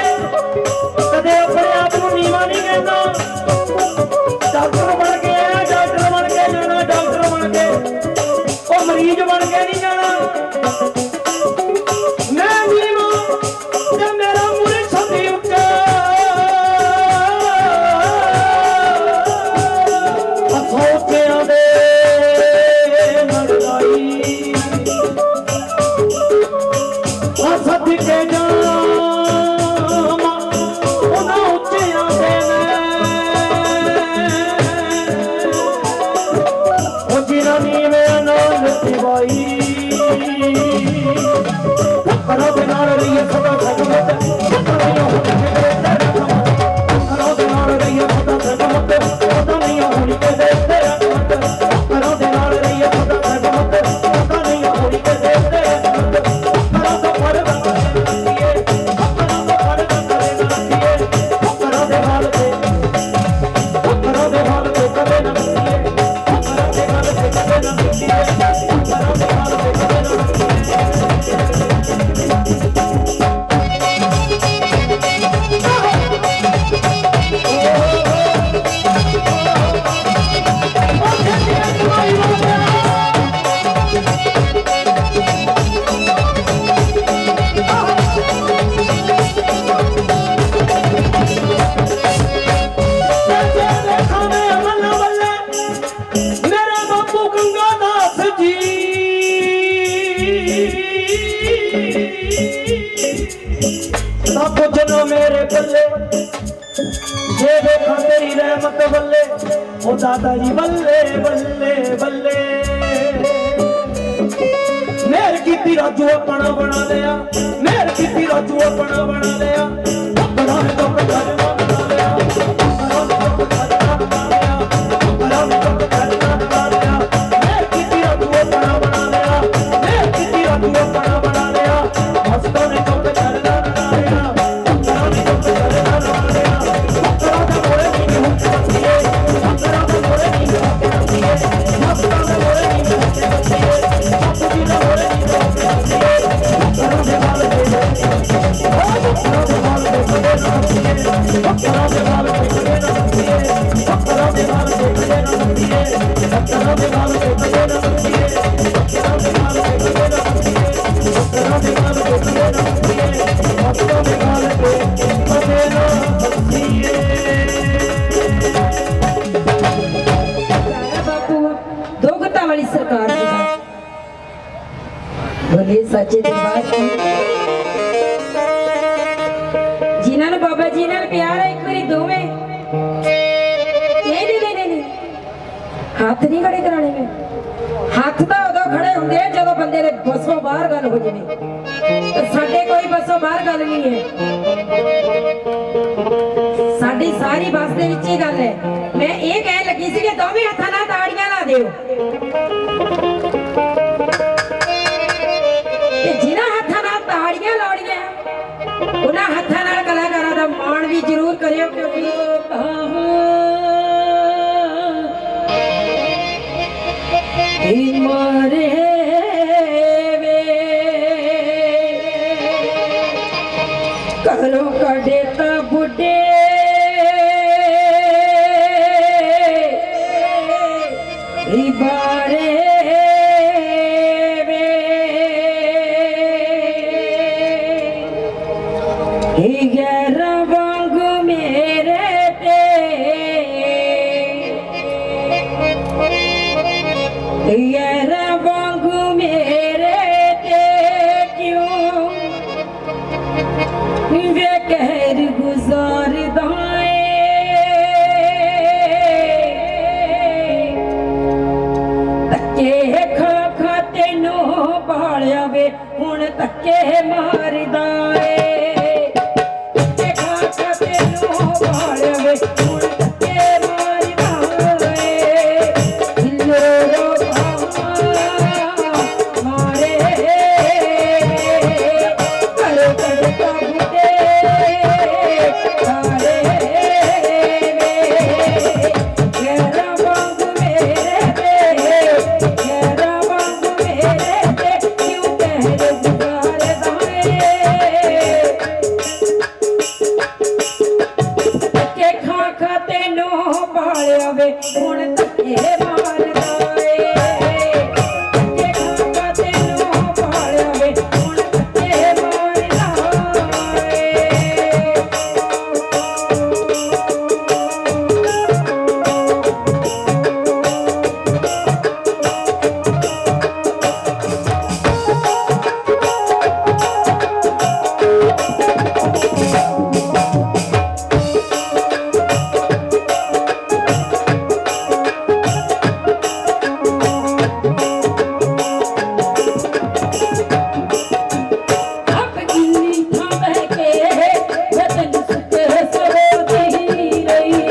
कदे अपने आप नूं नीवा नहीं कहना डॉक्टर बन के आया डॉक्टर बन के जाना डॉक्टर बन के ओ मरीज बन के नहीं जाना मेरे बल्ले जे देखा तेरी रहमत बल्ले ओ दादा जी बल्ले बल्ले बल्ले मेर की राजू अपना बना लिया मेर की राजू अपना बना लिया अपना है तो करना बना लिया अपना है तो करना बना लिया अपना है तो करना बना लिया मेर की राजू अपना बना लिया मेर की राजू अपना बना लिया मस्तां ने तो करना बना लिया सच्चे दरबार जिन्होंने बाबा जी नाल प्यार है एक बारी दोवें नहीं हाथ नहीं खड़े कराने में हाथ तो उदों खड़े होंगे जो बंदे ने बसों बाहर गल हो जाए तो साडे कोई बसों बाहर गल नहीं है ਸਾਰੀ ਬੱਸ ਦੇ ਵਿੱਚ ਹੀ ਗੱਲ ਹੈ। ਮੈਂ ਇਹ ਕਹਿਣ ਲੱਗੀ ਸੀ ਕਿ ਦੋਵੇਂ ਹੱਥਾਂ ਨਾਲ ਤਾੜੀਆਂ ਲਾ ਦਿਓ ਤੇ ਜਿਨ੍ਹਾਂ ਹੱਥਾਂ ਨਾਲ ਤਾੜੀਆਂ ਲਾਉਣੀਆਂ ਉਹਨਾਂ ਹੱਥਾਂ ਨਾਲ ਕਲਾਕਾਰਾਂ ਦਾ ਮਾਣ ਵੀ ਜ਼ਰੂਰ ਕਰਿਓ ਕਿਉਂਕਿ ਮਾਰੇ ਘਰੋਂ ਕੱਢੇ ਤਾਂ ਬੁੱਢੇ ਬਾਰੇ ਵੇ ਗੈਰਾਂ ਵਾਂਗੂ ਮੇਰੇ ਤੇ ਗੈਰਾਂ ਵਾਂਗੂ ਮੇਰੇ ਤੇ ਕਿਉਂ ਵੇ ਕਹਿਰ ਗੁਜ਼ਾਰਦਾ ਧੱਕੇ ਖਾ ਖਾ ਤੈਨੂੰ ਪਾਲਿਆ ਵੇ ਹੁਣ ਧੱਕੇ ਮਾਰਦਾ ਏ ਧੱਕੇ ਖਾ ਖਾ ਤੈਨੂੰ ਪਾਲਿਆ ਵੇ ਹੁਣ ਧੱਕੇ ਮਾਰਦਾ ਏ ਦਿਲੋਂ ਮਾਰੇ ਘਰ ਕੱਢਦਾ ਬੁੱਢੇ ਸਾਰੇ ਗੈਰਾਂ ਵਾਂਗ ਮੇਰੇ ਤੇ ਗੈਰਾਂ ਵਾਂਗ ਮੇਰੇ ਤੇ ਕਿਉਂ ਕਹਿਰ ਗੁਜ਼ਾਰਦਾ ਏ ਧੱਕੇ ਖਾ ਖਾ ਤੈਨੂੰ ਪਾਲਿਆ ਵੇ ਹੁਣ ਧੱਕੇ ਮਾਰਦਾ ਏ ਧੱਕੇ ਖਾ ਖਾ ਤੈਨੂੰ ਪਾਲਿਆ ਵੇ ਹੁਣ ਧੱਕੇ ਮਾਰਦਾ ਏ ਆਪ ਗਿੱਲੀ ਥਾਂ ਬਹਿ ਕੇ ਬਦਨ ਸੁੱਤੇ ਸੋਦੀ ਰਹੀ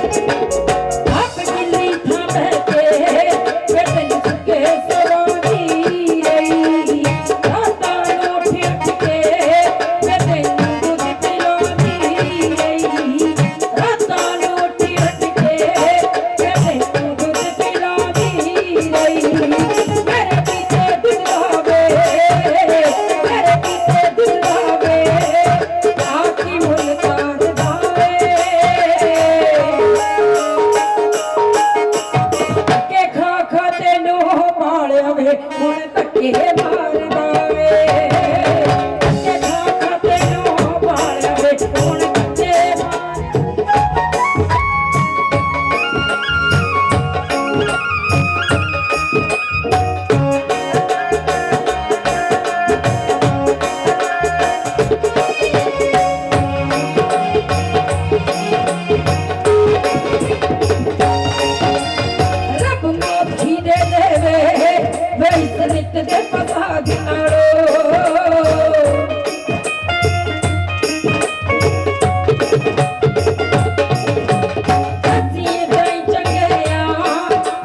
ਆਪ ਗਿੱਲੀ ਥਾਂ ਬਹਿ ਕੇ ਬਦਨ ਸੁੱਤੇ ਸੋਦੀ ਰਹੀ ਰਾਤਾਂ ਨੂੰ ਉੱਠ ਕੇ ਬਦਨ ਦੁੱਧ ਪਿਲਾਉਂਦੀ ਰਹੀ ਰਾਤਾਂ ਨੂੰ ਉੱਠ ਕੇ ਬਦਨ ਦੁੱਧ ਪਿਲਾਉਂਦੀ ਰਹੀ ਮੇਰੇ ਪੀਤੇ ਦੁਲਾਵੇ ਮੇਰੇ ਪੀਤੇ ਦੁਲਾਵੇ ਆਖੀ ਮੁੱਲ ਤਾਰਦਾ ਧੱਕੇ ਖਾ ਖਾ ਤੈਨੂੰ ਪਾਲਿਆ ਵੇ ਹੁਣ ਧੱਕੇ ਮਾਰਦਾ ਵੇ ਧੱਕੇ ਖਾ ਖਾ ਤੈਨੂੰ ਪਾਲਿਆ ਵੇ ਹੁਣ ਧੱਕੇ ਮਾਰਦਾ ਰੱਬ ਮੋਖੀ ਦੇ ਦੇਵੇ ਵੇ ਇਸ ਨਿੱਤ ਦੇ ਫਸਾਦ ਨਾਲੋਂ ਅਸੀਂ ਜਾਈ ਚੰਗਿਆ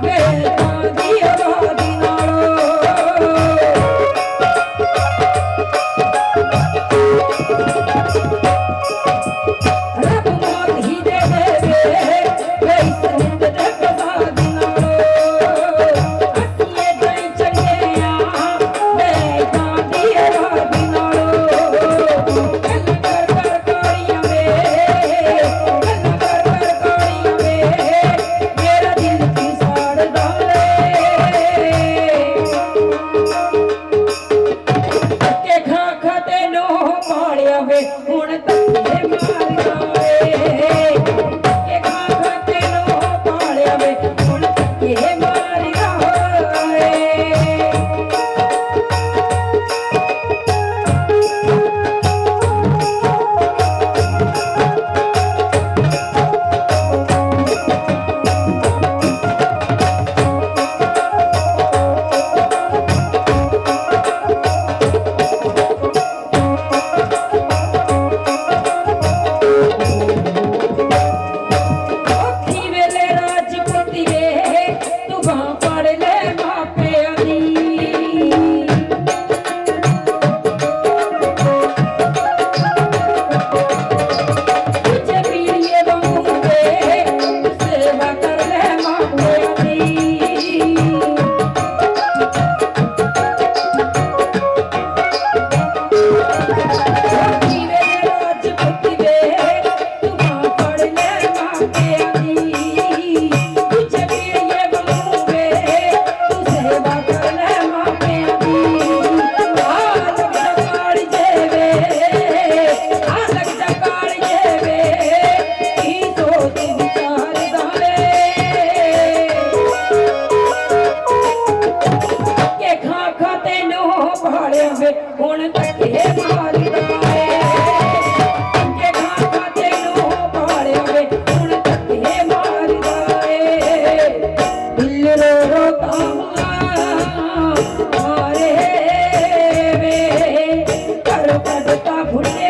ਵੇ ਤਾਂ ਦੀ ਆਵਾਜ਼ ਨਾਲੋਂ ਰੱਬ ਮੋਖੀ ਦੇ ਦੇਵੇ ਵੇ ਇਸ ਨਿੱਤ ਦੇ ਫਸਾਦ ਨਾਲੋਂ ਅਸੀਂ ਜਾਈ ਚੰਗਿਆ ਵੇ ਤਾਂ ਦੀ ਆਵਾਜ਼ ਨਾਲੋਂ ਗੱਲ ਕਰ ਕਰ ਕਾਲੀਆਂ ਵੇ ਗੱਲ ਕਰ ਕਰ ਕਾਲੀਆਂ ਵੇ ਮੇਰਾ ਦਿਲ ਕੀ ਸਾੜਦਾ ਧੱਕੇ ਖਾ ਖਾ ਤੈਨੂੰ ਪਾਲਿਆ ਵੇ ਹੁਣ ਧੱਕੇ ਮਾਰਦਾ ਏ ਧੱਕੇ ਖਾ ਖਾ ਤੈਨੂੰ ਪਾਲਿਆ ਵੇ ਹੁਣ ਧੱਕੇ ਮਾਰਦਾ ਏ ਫੁੱਲੇ